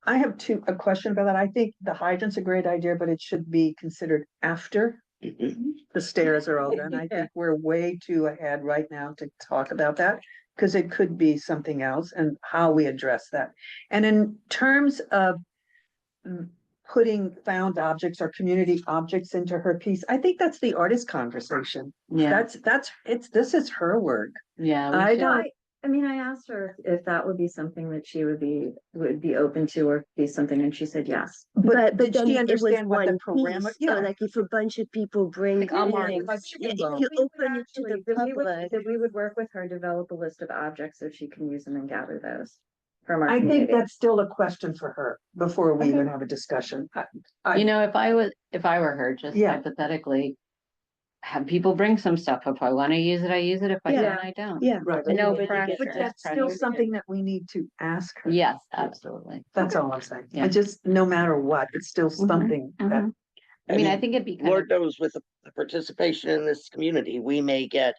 I have a question about that. I think the hydrant's a great idea, but it should be considered after the stairs are all done. I think we're way too ahead right now to talk about that. Because it could be something else and how we address that. And in terms of putting found objects or community objects into her piece, I think that's the artist conversation. Yeah, This is her work. yeah. we I should- don't, I mean, I asked her if that would be something that she would be open to or be something, and she said yes. but But did then she it was understand what the one parameter? piece, so like if a bunch of people bring Yeah, things, like if you open it to the public. That we would work with her, develop a list of objects so she can use them and gather those from our I think community. that's still a question for her before we even have a discussion. You know, if I were her, just Yeah. hypothetically, have people bring some stuff. If I want to use it, I use it. If I Yeah. don't, I don't. Yeah, right. No But pressure. that's still something that we need to ask her. Yes, absolutely. That's all I'm saying. Yeah. I just, no matter what, it's still something that, I mean, I think it'd be kind of, Lord knows with the participation in this community, we may get,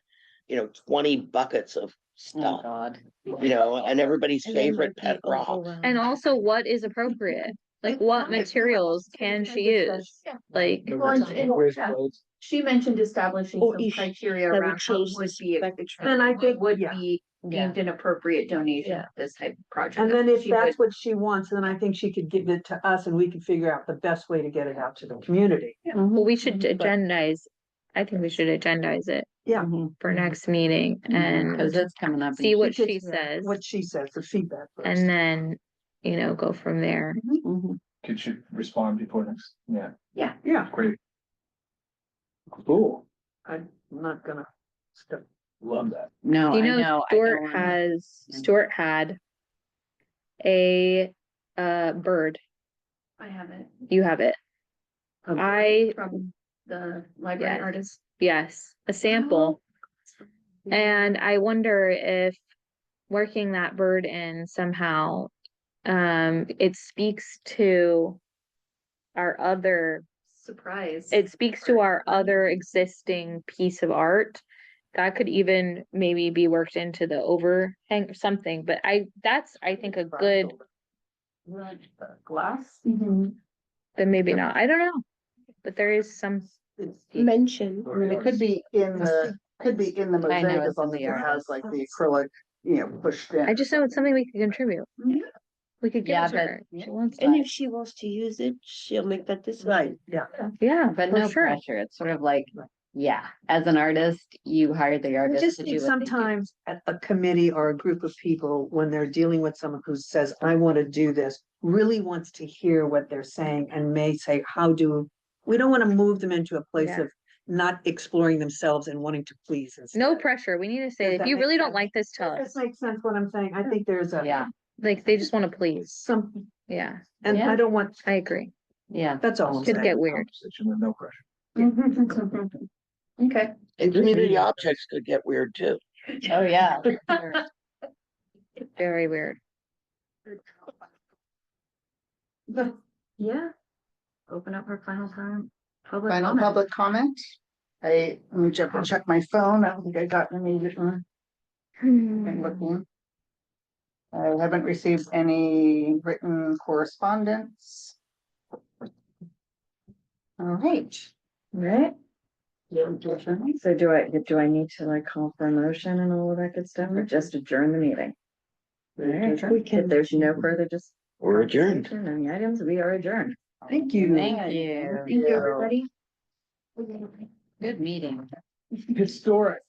20 buckets of oh stuff, God. and everybody's And they favorite might be pet rock. overwhelmed. And also what is appropriate? Like what materials can she use? Like, Quiz codes. She mentioned establishing Oh, some ish. criteria That would around what change would the be, spectrum. And I think, would yeah. be deemed an appropriate donation of this type of project. And then if She that's would- what she wants, then I think she could give it to us and we can figure out the best way to get it out to the community. well, we should But- agendize, I think we should agendize it Yeah. for next meeting Cause and it's coming up. see what could- she yeah, says What she says, the feedback first. and then, go from there. Mhm. Could you respond before next? Yeah, Yeah, great. Cool. I'm not gonna. stop. Love that. No, I know. Stuart had a bird. I have it You have it. I, from the library Yes. artist. yes, a sample. And I wonder if working that bird in somehow, it speaks to our other, Surprise. it speaks to our other existing piece of art. That could even maybe be worked into the overhang or something, but that's, I think, a good, Glass. then maybe not, I don't know. But there is some, Mention. I mean, it could be in the I know mosaic it's as long in as the it has artist. like the acrylic, pushed in. I just know it's something we could contribute. We could give Yeah, it to but- her. She wants And that. if she wants to use it, she'll make that decision. Right, yeah. Yeah, But for no sure. pressure. It's sort of like, yeah, as an artist, you hire the I artist just to think do what they do. sometimes a committee or a group of people, when they're dealing with someone who says, I want to do this, really wants to hear what they're saying and may say, we don't want to move them into a place Yeah. of not exploring themselves and wanting to please instead. No pressure. We need to say, Does if that you make really don't sense? like this, tell Does us. this make sense what I'm saying? I think there's Yeah, Like, they just want to please. some, Yeah, and Yeah. I don't want, I agree. yeah. that's all I'm Could saying. get weird. Conversation with no pressure. Okay. And community objects could get weird too. Oh, yeah. Very weird. Yeah. Open up for final time. Public Final comment. public comment. Let me check my phone. I don't think I got any written. I'm looking. I haven't received any written correspondence. All right. Right? So do I need to like call for a motion and all of that good stuff or just adjourn the meeting? Alright, if there's no further just. We're adjourned. Any items, we are adjourned. Thank you. Thank you. Thank you, everybody. Good meeting. Historic.